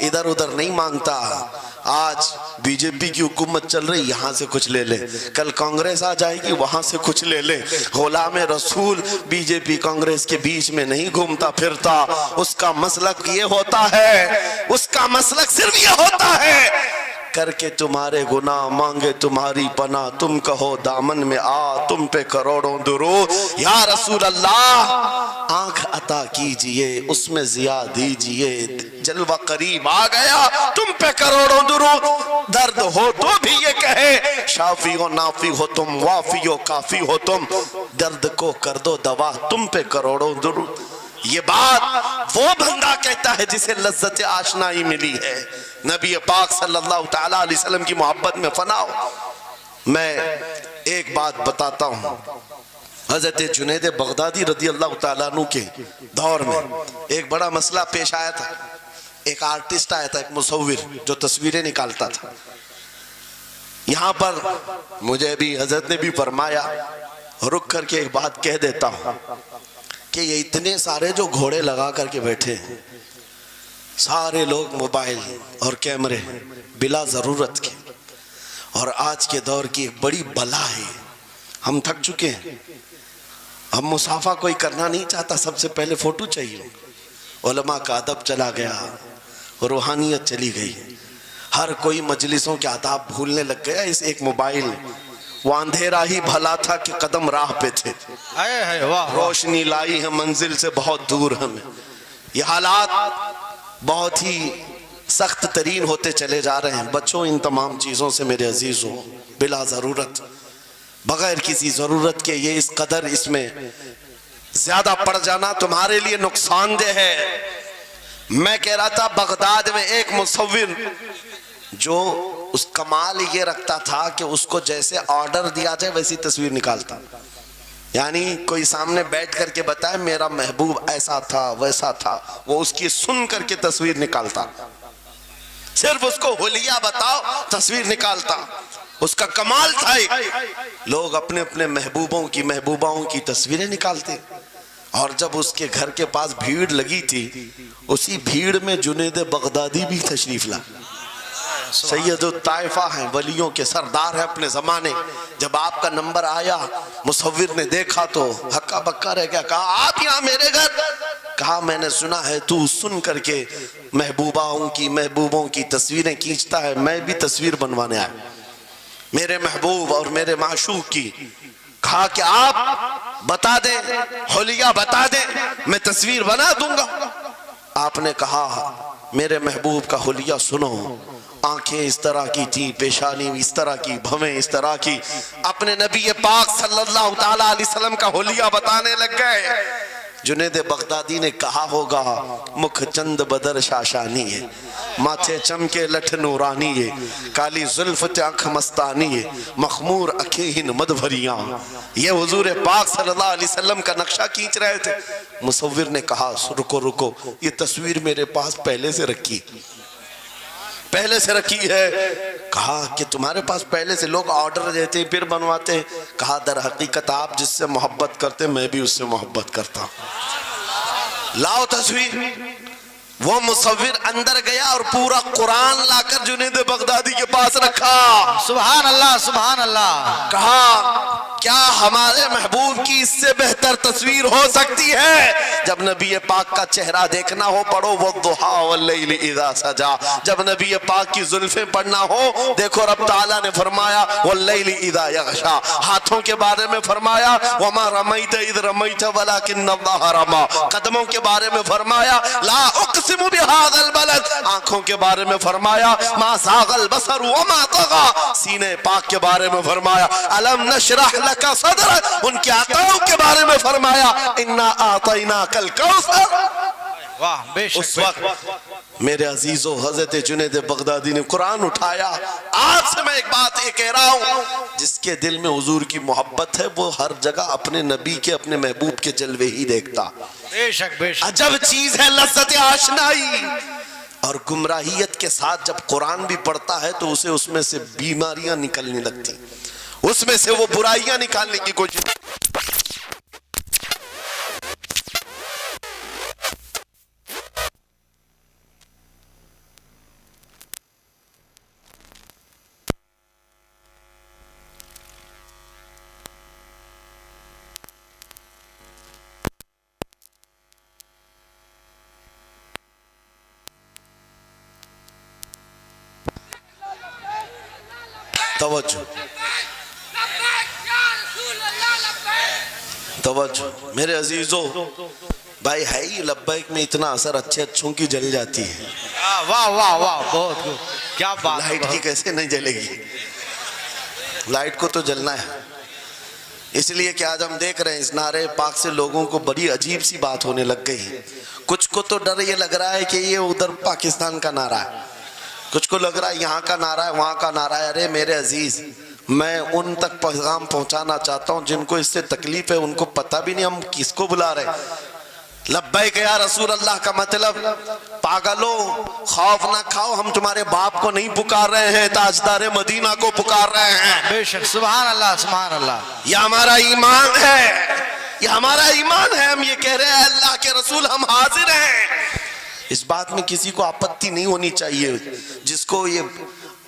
ادھر ادھر نہیں مانگتا. آج بی جے پی کی حکومت چل رہی, یہاں سے کچھ لے لے, کل کانگریس آ جائے گی وہاں سے کچھ لے لے. غلام رسول بی جے پی کانگریس کے بیچ میں نہیں گھومتا پھرتا, اس کا مسلک یہ ہوتا ہے, اس کا مسلک صرف یہ ہوتا ہے, کر کے تمہارے گناہ مانگے تمہاری پناہ, تم کہو دامن میں آ تم پہ کروڑوں درود. یا رسول اللہ آنکھ عطا کیجئے اس میں ضیاء دیجئے, جلوہ قریب آ گیا تم پہ کروڑوں درود. درد ہو تو بھی یہ کہے شافی و نافی ہو تم, وافی و کافی ہو تم, درد کو کر دو دوا تم پہ کروڑوں درود. یہ بات وہ بندہ کہتا ہے جسے لذت آشنائی ملی ہے, نبی پاک صلی اللہ تعالیٰ علیہ وسلم کی محبت میں فنا ہو. میں ایک بات بتاتا ہوں, حضرت جنید بغدادی رضی اللہ تعالیٰ عنہ کے دور میں ایک بڑا مسئلہ پیش آیا تھا. ایک آرٹسٹ آیا تھا, ایک مصور جو تصویریں نکالتا تھا. یہاں پر مجھے بھی حضرت نے بھی فرمایا, رک کر کے ایک بات کہہ دیتا ہوں کہ یہ اتنے سارے جو گھوڑے لگا کر کے بیٹھے ہیں, سارے لوگ موبائل اور کیمرے بلا ضرورت کے, اور آج کے دور کی ایک بڑی بلا ہے. ہم تھک چکے ہیں, ہم مصافحہ کوئی کرنا نہیں چاہتا, سب سے پہلے فوٹو چاہیے. علماء کا ادب چلا گیا, روحانیت چلی گئی, ہر کوئی مجلسوں کے آداب بھولنے لگ گیا. اس ایک موبائل, وہ اندھیرا ہی بھلا تھا کہ قدم راہ پہ تھے, روشنی لائی ہے منزل سے بہت دور ہمیں. یہ حالات بہت ہی سخت ترین ہوتے چلے جا رہے ہیں. بچوں ان تمام چیزوں سے میرے عزیزوں, بلا ضرورت, بغیر کسی ضرورت کے یہ اس قدر اس میں زیادہ پڑ جانا تمہارے لیے نقصان دہ ہے. میں کہہ رہا تھا بغداد میں ایک مصور جو اس کمال یہ رکھتا تھا کہ اس کو جیسے آرڈر دیا جائے ویسی تصویر نکالتا, یعنی کوئی سامنے بیٹھ کر کے بتائے میرا محبوب ایسا تھا ویسا تھا, وہ اس کی سن کر کے تصویر نکالتا. صرف اس کو حلیہ بتاؤ تصویر نکالتا. اس کا کمال تھا. لوگ اپنے اپنے محبوبوں کی محبوباؤں کی تصویریں نکالتے, اور جب اس کے گھر کے پاس بھیڑ لگی تھی, اسی بھیڑ میں جنید بغدادی بھی تشریف لا. سید الطائفہ ہیں، ولیوں کے سردار ہیں اپنے زمانے. جب آپ کا نمبر آیا مصور نے دیکھا تو ہکا بکا رہ گیا. کہا آپ یہاں میرے گھر؟ کہا میں نے سنا ہے تو سن کر کے محبوبوں کی تصویریں کھینچتا ہے، میں بھی تصویر بنوانے آیا میرے محبوب اور میرے معشوق کی. کہا کہ آپ بتا دیں، حلیہ بتا دیں، میں تصویر بنا دوں گا. آپ نے کہا میرے محبوب کا حلیہ سنو. آنکھیں اس طرح کی تھی، پیشانی اس طرح کی، بھویں اس طرح کی. اپنے نبی پاک صلی اللہ تعالی علیہ وسلم کا حلیہ بتانے لگ گئے. جنید بغدادی نے کہا ہوگا مکھ چند بدر شاشانی ہے، ماتھے چمکے لٹھ نورانی ہے، کالی زلف تے آنکھ مستانی ہے، مخمور اکھیں مد بھریاں. یہ حضور پاک صلی اللہ علیہ وسلم کا نقشہ کھینچ رہے تھے. مصور نے کہا رکو رکو، یہ تصویر میرے پاس پہلے سے رکھی ہے. کہا کہ تمہارے پاس پہلے سے لوگ آرڈر دیتے ہیں پھر بنواتے ہیں؟ کہا در حقیقت آپ جس سے محبت کرتے میں بھی اس سے محبت کرتا ہوں. لاؤ تصویر. وہ مصور اندر گیا اور پورا قرآن لا کر جنید بغدادی کے پاس رکھا. سبحان اللہ سبحان اللہ. کہا کیا ہمارے محبوب کی اس سے بہتر تصویر ہو سکتی ہے؟ جب نبی پاک کا چہرہ دیکھنا ہو پڑھو والضحیٰ واللیل اذا سجا. جب نبی پاک کی زلفیں پڑھنا ہو دیکھو رب تعالیٰ نے فرمایا واللیل اذا یغشا. ہاتھوں کے بارے میں فرمایا وما رمیت اذ رمیت ولکن اللہ رما. قدموں کے بارے میں فرمایا لا اقسم بهذا البلد. آنکھوں کے بارے میں فرمایا ما زاغ البصر وما طغى. سینے پاک کے بارے میں فرمایا الم نشرح لك صدرك. ان کے عطاؤں کے بارے میں فرمایا انا اعطیناک الکوثر. واہ بے اس شک. وقت میرے عزیزو حضرت جنید بغدادی نے قرآن اٹھایا. آج سے میں ایک بات یہ کہہ رہا ہوں، جس کے دل میں حضور کی محبت ہے وہ ہر جگہ اپنے نبی کے اپنے محبوب کے جلوے ہی دیکھتا. بے شک بے شک. عجب چیز ہے لذت آشنائی. اور گمراہیت کے ساتھ جب قرآن بھی پڑھتا ہے تو اسے اس میں سے بیماریاں نکلنے لگتی، اس میں سے وہ برائیاں نکالنے کی کوشش. توجہ میرے عزیزو. بھائی ہے ہی لبیک میں اتنا اثر اچھے اچھوں کی جل جاتی ہے. واہ واہ واہ بہت خوب. کیا بات. لائٹ کی کیسے نہیں جلے گی؟ لائٹ کو تو جلنا ہے. اس لیے کہ آج ہم دیکھ رہے ہیں اس نعرے پاک سے لوگوں کو بڑی عجیب سی بات ہونے لگ گئی. کچھ کو تو ڈر یہ لگ رہا ہے کہ یہ ادھر پاکستان کا نعرہ ہے، کچھ کو لگ رہا ہے یہاں کا نعرہ ہے وہاں کا نعرہ ہے. ارے میرے عزیز میں ان تک پیغام پہنچانا چاہتا ہوں جن کو اس سے تکلیف ہے، ان کو پتہ بھی نہیں ہم کس کو بلا رہے ہیں. لبیک یا رسول اللہ کا مطلب پاگلو خوف نہ کھاؤ، ہم تمہارے باپ کو نہیں پکار رہے ہیں، تاجدار مدینہ کو پکار رہے ہیں. بے شک. سبحان اللہ سبحان اللہ. یہ ہمارا ایمان ہے، یہ ہمارا ایمان ہے. ہم یہ کہہ رہے ہیں اللہ کے رسول ہم حاضر ہیں. اس بات میں کسی کو آپتی نہیں ہونی چاہیے. جس کو یہ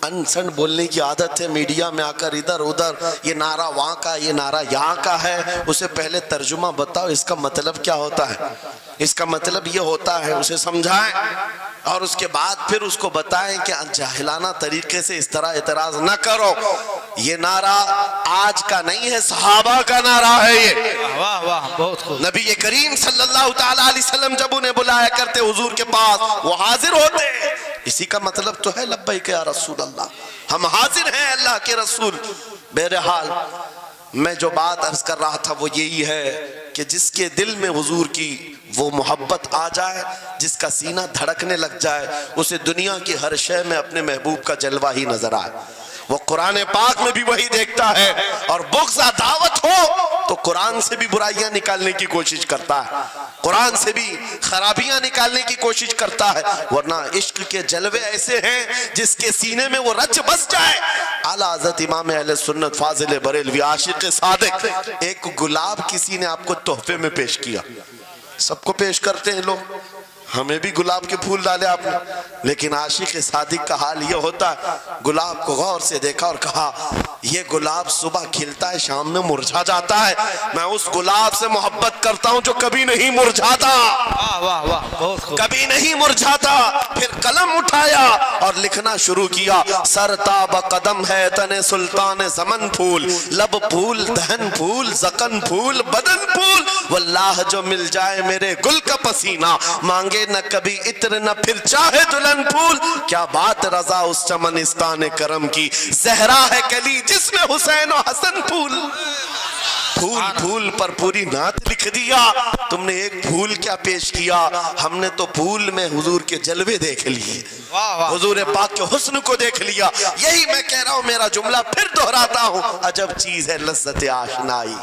انسن بولنے کی عادت ہے میڈیا میں آ کر ادھر ادھر یہ نعرہ وہاں کا یہ نعرہ یہاں کا ہے، اسے پہلے ترجمہ بتاؤ اس کا مطلب کیا ہوتا ہے. اس کا مطلب یہ ہوتا ہے اسے سمجھائیں اور اس کے بعد پھر اس کو بتائیں کہ جاہلانہ طریقے سے اس طرح اعتراض نہ کرو. یہ نعرہ آج کا نہیں ہے، صحابہ کا نعرہ ہے. یہ واہ واہ بہت خوب. نبی کریم صلی اللہ تعالی علیہ وسلم جب انہیں بلایا کرتے حضور کے پاس وہ حاضر ہوتے. اسی کا مطلب تو ہے لبیک یا رسول اللہ، ہم حاضر ہیں اللہ کے رسول. بہرحال میں جو بات عرض کر رہا تھا وہ یہی ہے کہ جس کے دل میں حضور کی وہ محبت آ جائے، جس کا سینہ دھڑکنے لگ جائے، اسے دنیا کی ہر شے میں اپنے محبوب کا جلوہ ہی نظر آئے. وہ قرآن پاک میں بھی وہی دیکھتا ہے. اور بغض دعوت ہو تو قرآن سے بھی برائیاں نکالنے کی کوشش کرتا ہے، قرآن سے بھی خرابیاں نکالنے کی کوشش کرتا ہے. ورنہ عشق کے جلوے ایسے ہیں جس کے سینے میں وہ رچ بس جائے. اعلیٰ حضرت امام اہل سنت فاضل بریلوی عاشق صادق، ایک گلاب کسی نے آپ کو تحفے میں پیش کیا. سب کو پیش کرتے ہیں لوگ، ہمیں بھی گلاب کے پھول ڈالے آپ نے، لیکن عاشق صادق کا حال یہ ہوتا ہے، گلاب کو غور سے دیکھا اور کہا یہ گلاب صبح کھلتا ہے شام میں مرجھا جاتا ہے، میں اس گلاب سے محبت کرتا ہوں جو کبھی نہیں مرجھاتا، واہ واہ واہ بہت خوب. کبھی نہیں مرجھاتا. پھر قلم اٹھایا اور لکھنا شروع کیا. سر تاب قدم ہے تن سلطان زمن پھول، لب پھول دہن پھول زقن پھول بدن پھول، واللہ جو مل جائے میرے گل کا پسینہ، مانگے نہ کبھی عطر نہ پھر چاہے دلہن پھول. کیا بات رضا اس چمنستان کرم کی، زہرا ہے کلی جس میں حسین و حسن پھول. پھول پھول پر پوری نعت لکھ دیا. تم نے ایک پھول کیا پیش کیا، ہم نے تو پھول میں حضور کے جلوے دیکھ لیے، واہ واہ. حضور پاک کے حسن کو دیکھ لیا. یہی میں کہہ رہا ہوں، میرا جملہ پھر دہراتا ہوں، عجب چیز ہے لذت آشنائی.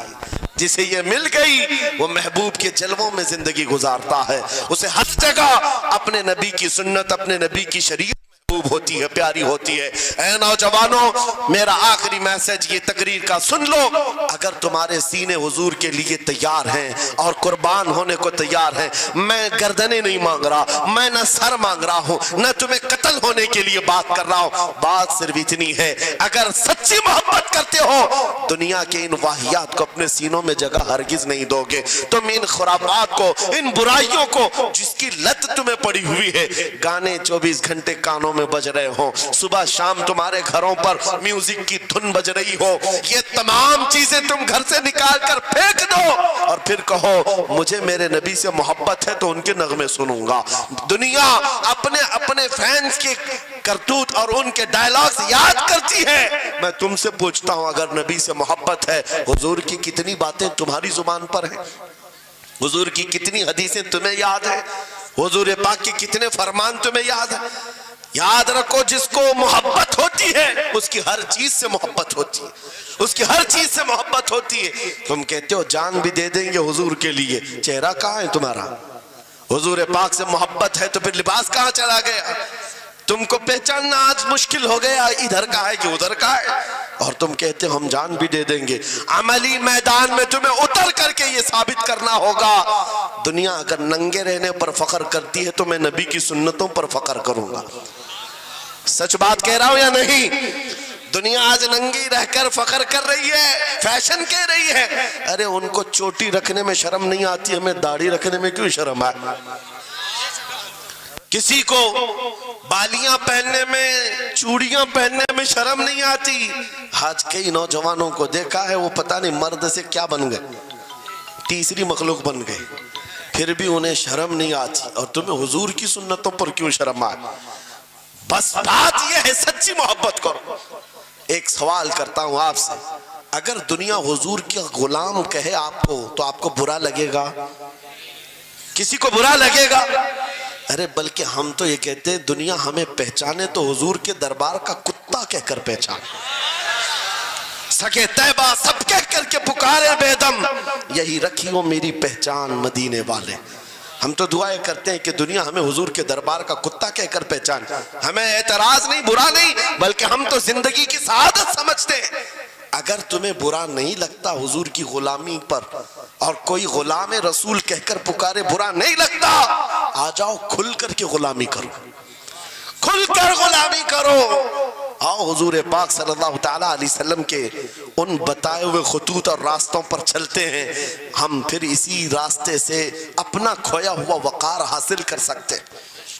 جسے یہ مل گئی وہ محبوب کے جلووں میں زندگی گزارتا ہے، اسے ہر جگہ اپنے نبی کی سنت اپنے نبی کی شریعت محبوب ہوتی ہے، پیاری ہوتی ہے. اے نوجوانوں، میرا آخری میسج یہ تقریر کا سن لو. اگر تمہارے سینے حضور کے لیے تیار ہیں اور قربان ہونے کو تیار ہیں، میں گردنیں نہیں مانگ رہا، میں نہ سر مانگ رہا ہوں، نہ تمہیں قتل ہونے کے لیے بات کر رہا ہوں. بات صرف اتنی ہے، اگر سچی محبت کرتے ہو دنیا کے ان واہیات کو اپنے سینوں میں جگہ ہرگز نہیں دو گے. تم ان خرافات کو، ان برائیوں کو جس کی لت تمہیں پڑی ہوئی ہے، گانے 24 گھنٹے کانوں میں بج رہے ہوں، صبح شام تمہارے گھروں پر میوزک کی دھن بج رہی ہو، یہ تمام چیزیں تم گھر سے نکال کر پھینک دو اور پھر کہو مجھے میرے نبی سے محبت ہے تو ان کے نغمے سنوں گا. دنیا اپنے فینس کے کرتوت اور ان کے ڈائلاگز یاد کرتی ہے. میں تم سے پوچھتا ہوں، اگر نبی سے محبت ہے، حضور کی کتنی باتیں تمہاری زبان پر ہیں، حضور کی کتنی حدیثیں تمہیں یاد ہیں، حضور پاک کے کتنے فرمان تمہیں یاد ہیں. یاد رکھو، جس کو محبت ہوتی ہے اس کی ہر چیز سے محبت ہوتی ہے، اس کی ہر چیز سے محبت ہوتی ہے. تم کہتے ہو جان بھی دے دیں گے حضور کے لیے، چہرہ کہاں ہے تمہارا؟ حضور پاک سے محبت ہے تو پھر لباس کہاں چلا گیا؟ تم کو پہچاننا آج مشکل ہو گیا، ادھر کا ہے کہ ادھر کا ہے، اور تم کہتے ہم جان بھی دے دیں گے. عملی میدان میں تمہیں اتر کر کے یہ ثابت کرنا ہوگا. دنیا اگر ننگے رہنے پر فخر کرتی ہے تو میں نبی کی سنتوں پر فخر کروں گا. سچ بات کہہ رہا ہوں یا نہیں؟ دنیا آج ننگی رہ کر فخر کر رہی ہے، فیشن کہہ رہی ہے. ارے ان کو چوٹی رکھنے میں شرم نہیں آتی، ہمیں داڑھی رکھنے میں کیوں شرم ہے؟ کسی کو بالیاں پہننے میں، چوڑیاں پہننے میں شرم نہیں آتی. آج کئی نوجوانوں کو دیکھا ہے، وہ پتہ نہیں مرد سے کیا بن گئے، تیسری مخلوق بن گئے، پھر بھی انہیں شرم نہیں آتی. اور تمہیں حضور کی سنتوں پر کیوں شرم آئے؟ بس بات یہ ہے، سچی محبت کرو. ایک سوال کرتا ہوں آپ سے، اگر دنیا حضور کا غلام کہے آپ کو تو آپ کو برا لگے گا؟ کسی کو برا لگے گا؟ ارے بلکہ ہم تو یہ کہتے ہیں دنیا ہمیں پہچانے تو حضور کے دربار کا کتا کہہ کر پہچانے. سکے طیبہ سب کہہ کر کے پکارے بے دم، یہی رکھی ہو میری پہچان مدینے والے. ہم تو دعائیں کرتے ہیں کہ دنیا ہمیں حضور کے دربار کا کتا کہہ کر پہچان. ہمیں اعتراض نہیں، برا نہیں، بلکہ ہم تو زندگی کی سعادت سمجھتے ہیں. اگر تمہیں برا نہیں لگتا حضور کی غلامی پر، اور کوئی غلام رسول کہہ کر پکارے برا نہیں لگتا، آ جاؤ کھل کر کے غلامی کرو، کھل کر غلامی کرو. آؤ حضور پاک صلی اللہ تعالیٰ علیہ وسلم کے ان بتائے ہوئے خطوط اور راستوں پر چلتے ہیں. ہم پھر اسی راستے سے اپنا کھویا ہوا وقار حاصل کر سکتے،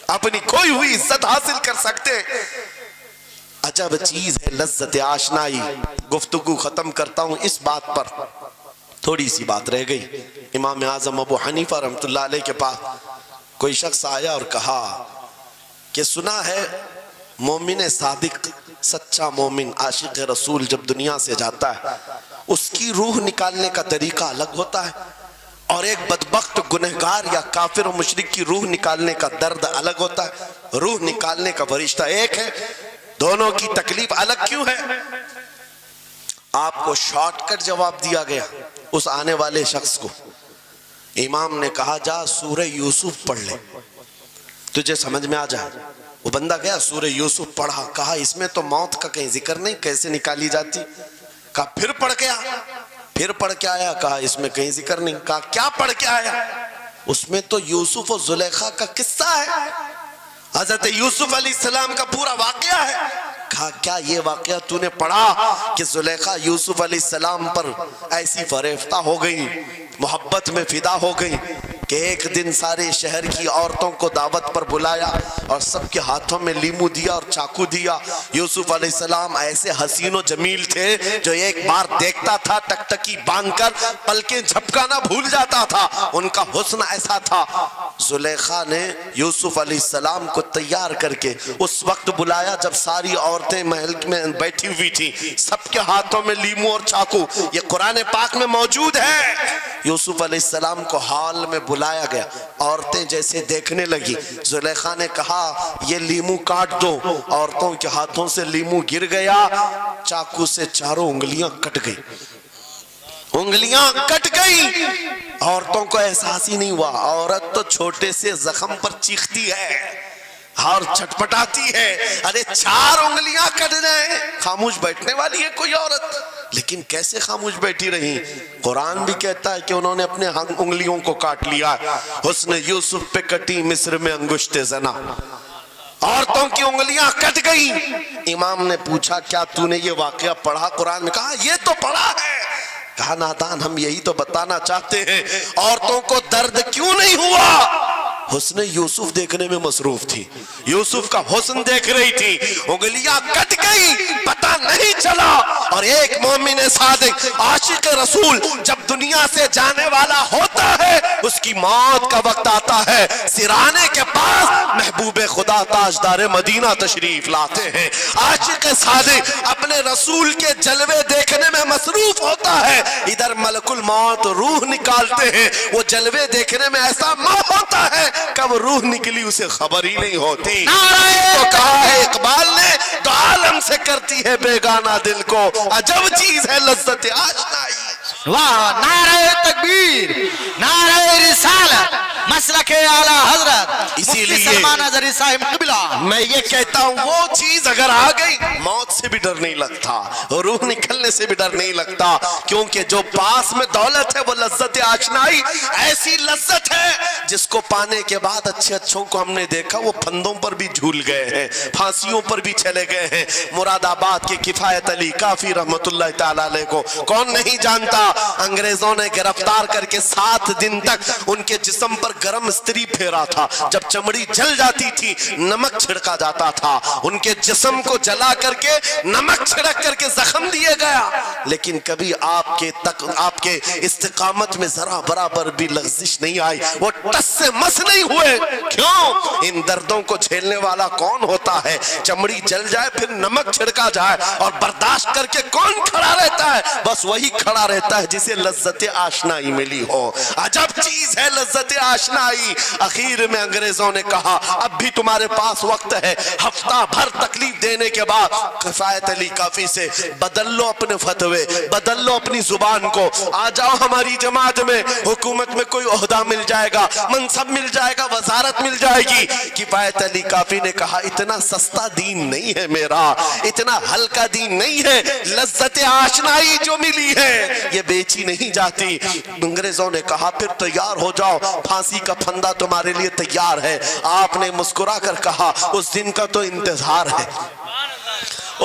اپنی کھوئی ہوئی عزت حاصل کر سکتے. عجب چیز ہے لذت آشنائی. گفتگو ختم کرتا ہوں اس بات پر، تھوڑی سی بات رہ گئی. امام اعظم ابو حنیفہ رحمۃ اللہ علیہ کے پاس کوئی شخص آیا اور کہا کہ سنا ہے مومن صادق، سچا مومن عاشق رسول جب دنیا سے جاتا ہے اس کی روح نکالنے کا طریقہ الگ ہوتا ہے، اور ایک بدبخت گنہگار یا کافر و مشرک کی روح نکالنے کا درد الگ ہوتا ہے. روح نکالنے کا فرشتہ ایک ہے، دونوں کی تکلیف الگ کیوں ہے؟ آپ کو شارٹ کٹ جواب دیا گیا اس آنے والے شخص کو. امام نے کہا جا سورہ یوسف پڑھ لے، تجھے سمجھ میں آ جائے. وہ بندہ گیا سورہ یوسف پڑھا، کہا اس میں تو موت کا کہیں ذکر نہیں، کیسے نکالی جاتی؟ کہا پھر پڑھ کے آیا، پھر پڑھ کے آیا، کہا اس میں کہیں ذکر نہیں. کہا کیا پڑھ کے آیا؟ اس میں تو یوسف و زلیخا کا قصہ ہے، حضرت یوسف علیہ السلام کا پورا واقعہ ہے۔ کہا کیا یہ واقعہ تو نے پڑھا کہ زلیخا یوسف علیہ السلام پر ایسی فریفتہ ہو گئی، محبت میں فدا ہو گئی کہ ایک دن سارے شہر کی عورتوں کو دعوت پر بلایا اور سب کے ہاتھوں میں لیمو دیا اور چاقو دیا۔ یوسف علیہ السلام ایسے حسین و جمیل تھے جو ایک بار دیکھتا تھا ٹکٹکی باندھ کر پلکیں جھپکانا بھول جاتا تھا، ان کا حسن ایسا تھا۔ زلیخا نے یوسف علیہ السلام کو تیار کر کے اس وقت بلایا جب ساری عورتیں محل میں بیٹھی ہوئی تھی، سب کے ہاتھوں میں لیمو اور چاقو، یہ قرآن پاک میں موجود ہے۔ یوسف علیہ السلام کو ہال میں بلایا گیا، عورتیں جیسے دیکھنے لگی، زلیخا نے کہا یہ لیمو کاٹ دو، عورتوں کے ہاتھوں سے لیمو گر گیا، چاقو سے چاروں انگلیاں کٹ گئی، انگلیاں کٹ گئی، عورتوں کو احساس ہی نہیں ہوا۔ عورت تو چھوٹے سے زخم پر چیختی ہے اور چھٹپٹاتی ہے، ارے 4 انگلیاں کٹ جائیں، خاموش بیٹھنے والی ہے کوئی عورت؟ لیکن کیسے خاموش بیٹھی رہی؟ قرآن بھی کہتا ہے کہ انہوں نے اپنے انگلیوں کو کاٹ لیا۔ حسن یوسف پہ کٹی مصر میں انگشت زنا، عورتوں کی انگلیاں کٹ گئی۔ امام نے پوچھا کیا تو نے یہ واقعہ پڑھا قرآن میں؟ کہا یہ تو پڑھا ہے۔ کہا نادان ہم یہی تو بتانا چاہتے ہیں، عورتوں کو درد کیوں نہیں ہوا؟ حسن یوسف دیکھنے میں مصروف تھی، یوسف کا حسن دیکھ رہی تھی، انگلیاں کٹ گئی، پتہ نہیں چلا۔ اور ایک مومن صادق عاشق رسول جب دنیا سے جانے والا ہوتا ہے، اس کی موت کا وقت آتا ہے، سرانے کے پاس محبوب خدا تاجدار مدینہ تشریف لاتے ہیں۔ عاشق صادق اپنے رسول کے جلوے دیکھنے میں مصروف ہوتا ہے، ادھر ملک الموت روح نکالتے ہیں، وہ جلوے دیکھنے میں ایسا موہ ہوتا ہے کب روح نکلی اسے خبر ہی نہیں ہوتی۔ تو کہا ہے اقبال نے تو عالم سے کرتی ہے بیگانہ دل کو، عجب چیز ہے لذت آشنائی۔ واہ، نعرہ تکبیر، نعرہ رسالت، مسلک اعلی حضرت اسی مفتی لیے سلمان اظہری صاحب قبلہ۔ میں یہ کہتا ہوں وہ چیز اگر آ گئی موت سے بھی ڈر نہیں لگتا، روح نکلنے سے بھی ڈر نہیں لگتا، کیونکہ جو پاس میں دولت ہے وہ لذت آشنائی ایسی لذت ہے جس کو پانے کے بعد اچھے اچھوں کو ہم نے دیکھا وہ پھندوں پر بھی جھول گئے ہیں، پھانسیوں پر بھی چلے گئے ہیں۔ مراد آباد کے کفایت علی کافی رحمت اللہ تعالیٰ علیہ کو کون نہیں جانتا؟ انگریزوں نے گرفتار کر کے 7 دن تک ان کے جسم پر گرم استری پھیرا تھا، جب چمڑی جل جاتی تھی نمک چھڑکا جاتا تھا، ان کے جسم کو جلا کر کے نمک چھڑک کر کے زخم دیے گیا، لیکن کبھی آپ کے استقامت میں ذرا برابر بھی لغزش نہیں آئی، وہ ٹس سے مس نہیں ہوئے۔ کیوں؟ ان دردوں کو جھیلنے والا کون ہوتا ہے؟ چمڑی جل جائے پھر نمک چھڑکا جائے اور برداشت کر کے کون کھڑا رہتا ہے؟ بس وہی کھڑا رہتا ہے جسے لذت آشنائی ملی ہو۔ عجب چیز ہے لذت آشنائی۔ اخیر میں انگریزوں نے کہا اب بھی تمہارے پاس وقت ہے، ہفتہ بھر تکلیف دینے کے بعد کفایت علی کافی سے بدل لو اپنے فتوے، بدل لو اپنی زبان کو، آ جاؤ ہماری جماعت میں، حکومت میں کوئی عہدہ مل جائے گا، منصب مل جائے گا، وزارت مل جائے گی۔ کفایت علی کافی نے کہا اتنا سستا دین نہیں ہے میرا، اتنا ہلکا دین نہیں ہے، لذت آشنائی جو ملی ہے یہ بیچی نہیں جاتی۔ انگریزوں نے کہا پھر تیار ہو جاؤ، پھانسی کا پھندا تمہارے لیے تیار ہے۔ آپ نے مسکرا کر کہا اس دن کا تو انتظار ہے،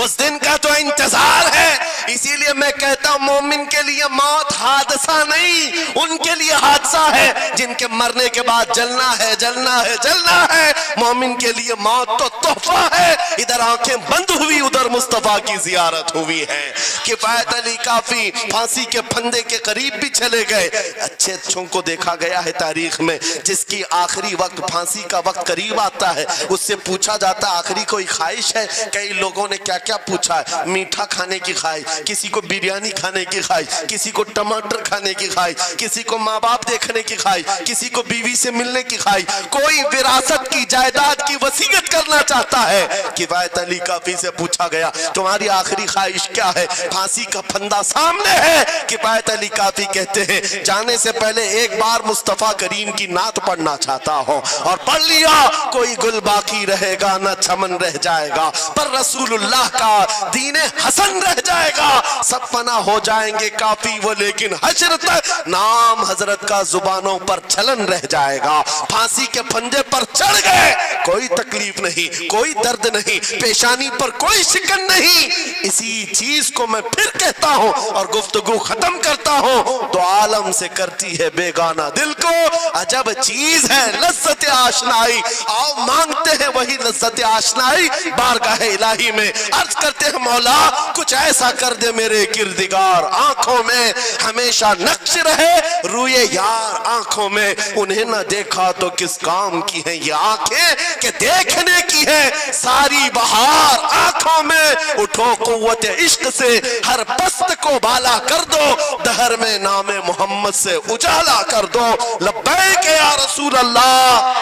اس دن کا تو انتظار ہے۔ اسی لیے میں کہتا ہوں مومن کے لیے موت حادثہ نہیں، ان کے لیے حادثہ ہے جن کے مرنے کے بعد جلنا ہے جلنا ہے جلنا ہے۔ مومن کے لیے موت تو تحفہ ہے، ادھر آنکھیں بند ہوئی ادھر مصطفیٰ کی زیارت ہوئی ہے۔ کفایت علی کافی پھانسی کے پھندے کے قریب بھی چلے گئے۔ اچھے اچھوں کو دیکھا گیا ہے تاریخ میں جس کی آخری وقت پھانسی کا وقت قریب آتا ہے اس سے پوچھا جاتا آخری کوئی خواہش ہے؟ کئی لوگوں نے کیا کیا پوچھا ہے، میٹھا کھانے کی خواہش، کسی کو بریانی کھانے کی خواہش، کسی کو ٹماٹر کھانے کی خواہش، کسی کو ماں باپ دیکھنے کی خواہش، کسی کو بیوی سے ملنے کی خواہش، کوئی وراثت کی جائیداد کی وصیت کرنا چاہتا ہے۔ کفایت علی کافی سے پوچھا گیا تمہاری آخری خواہش کیا ہے؟ پھانسی کا پھندا سامنے ہے۔ کفایت علی کافی کہتے ہیں جانے سے پہلے ایک بار مصطفیٰ کریم کی نعت پڑھنا چاہتا ہوں، اور پڑھ لیا کوئی گل باقی رہے گا نہ چمن رہ جائے گا، پر رسول اللہ کا دین حسن رہ جائے گا، سب فنا ہو جائیں گے کافی وہ، لیکن حشر تک نام حضرت کا زبانوں پر چلن رہ جائے گا۔ پھانسی کے پھنجے پر چڑھ گئے، کوئی تکلیف نہیں، کوئی درد نہیں، پیشانی پر کوئی شکن نہیں۔ اسی چیز کو میں پھر کہتا ہوں اور گفتگو ختم کرتا ہوں، تو عالم سے کرتی ہے بیگانہ دل کو، عجب چیز ہے لذت آشنائی، آؤ مانگتے ہیں وہی لذت آشنائی بارگاہ الہی میں، عرض کرتے ہیں مولا کچھ ایسا کر دے میرے کردگار، آنکھوں میں ہمیشہ نقش رہے روئے یار آنکھوں میں، انہیں نہ دیکھا تو کس کام کی ہیں یہ آنکھیں کہ دیکھنے کی ہے ساری بہار آنکھوں میں، اٹھو قوت عشق سے ہر پست کو بالا کر دو، دہر میں نام محمد سے اجالا کر دو، لبیک یا رسول اللہ،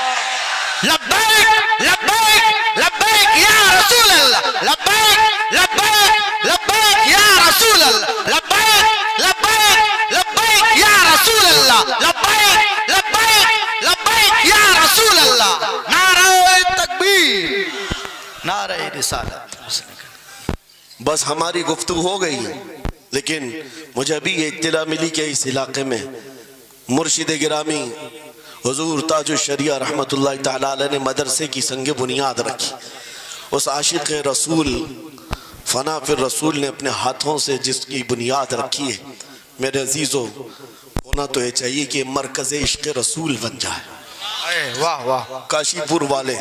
لبیک لبیک لبیک یا رسول اللہ، لبیک لبیک لبیک یا رسول اللہ، لبیک لبیک لبیک یا رسول اللہ، لبیک لبیک لبیک یا رسول اللہ، نعرہ تکبیر، نعرہ رسالت۔ بس ہماری گفتگو ہو گئی، لیکن مجھے ابھی یہ اطلاع ملی کہ اس علاقے میں مرشد گرامی حضور تاج الشریعہ رحمت اللہ تعالیٰ علیہ نے مدرسے کی سنگ بنیاد رکھی۔ اس عاشق رسول فنا فی الرسول نے اپنے ہاتھوں سے جس کی بنیاد رکھی ہے، میرے عزیزو ہونا تو یہ چاہیے کہ مرکز عشق رسول بن جائے۔ واہ واہ، کاشی پور والے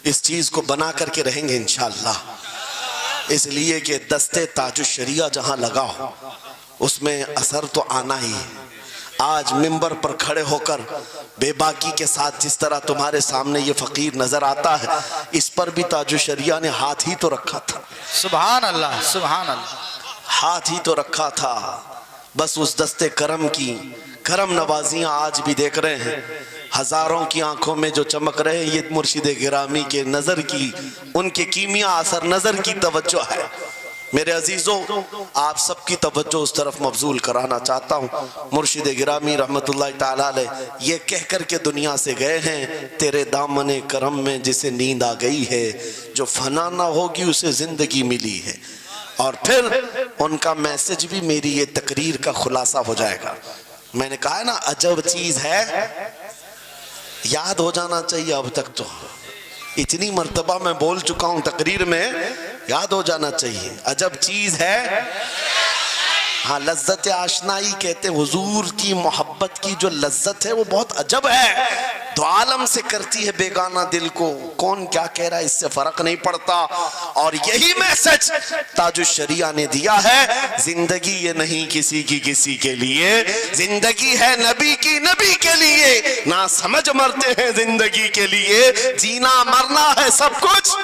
اس چیز کو بنا کر کے رہیں گے انشاءاللہ، اس لیے کہ دستے تاج الشریعہ جہاں لگا ہو اس میں اثر تو آنا ہی ہے۔ آج منبر پر کھڑے ہو کر بے باکی کے ساتھ جس طرح تمہارے سامنے یہ فقیر نظر آتا ہے، اس پر بھی تاج الشریعہ نے ہاتھ ہی تو رکھا تھا، سبحان اللہ سبحان اللہ، ہاتھ ہی تو رکھا تھا۔ بس اس دستے کرم کی کرم نوازیاں آج بھی دیکھ رہے ہیں، ہزاروں کی آنکھوں میں جو چمک رہے ہیں، یہ مرشد گرامی کے نظر کی، ان کے کیمیا اثر نظر کی توجہ ہے۔ میرے عزیزوں آپ سب کی توجہ اس طرف مبذول کرانا چاہتا ہوں، مرشد گرامی رحمت اللہ تعالیٰ علیہ یہ کہہ کر کے دنیا سے گئے ہیں، تیرے دامن کرم میں جسے نیند آ گئی ہے، جو فنا نہ ہوگی اسے زندگی ملی ہے۔ اور پھر ان کا میسج بھی میری یہ تقریر کا خلاصہ ہو جائے گا۔ میں نے کہا ہے نا عجب چیز ہے، یاد ہو جانا چاہیے، اب تک تو اتنی مرتبہ میں بول چکا ہوں تقریر میں، یاد ہو جانا چاہیے، عجب چیز ہے۔ ہاں لذت آشنائی کہتے ہیں، حضور کی محبت کی جو لذت ہے وہ بہت عجب ہے، دو عالم سے کرتی ہے بیگانہ دل کو، کون کیا کہہ رہا ہے اس سے فرق نہیں پڑتا۔ اور یہی میسج تاج الشریعہ نے دیا ہے، زندگی یہ نہیں کسی کی کسی کے لیے، زندگی ہے نبی کی نبی کے لیے، نہ سمجھ مرتے ہیں زندگی کے لیے، جینا مرنا ہے سب کچھ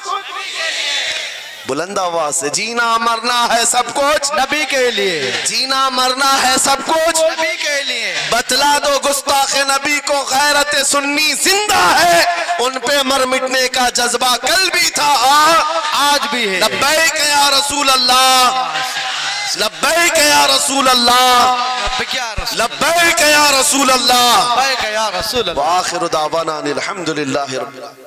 بلند آواز سے، جینا مرنا ہے سب کچھ نبی کے لیے، جینا مرنا ہے سب کچھ نبی کے لیے، بتلا دو گستاخ نبی کو غیرت سنی زندہ ہے، ان پہ مر مٹنے کا جذبہ کل بھی تھا آج بھی ہے۔ لبیک یا رسول اللہ، لبیک یا رسول اللہ، لبیک یا رسول اللہ، لبیک یا رسول اللہ، وآخر دعوانا الحمدللہ رب العالمین۔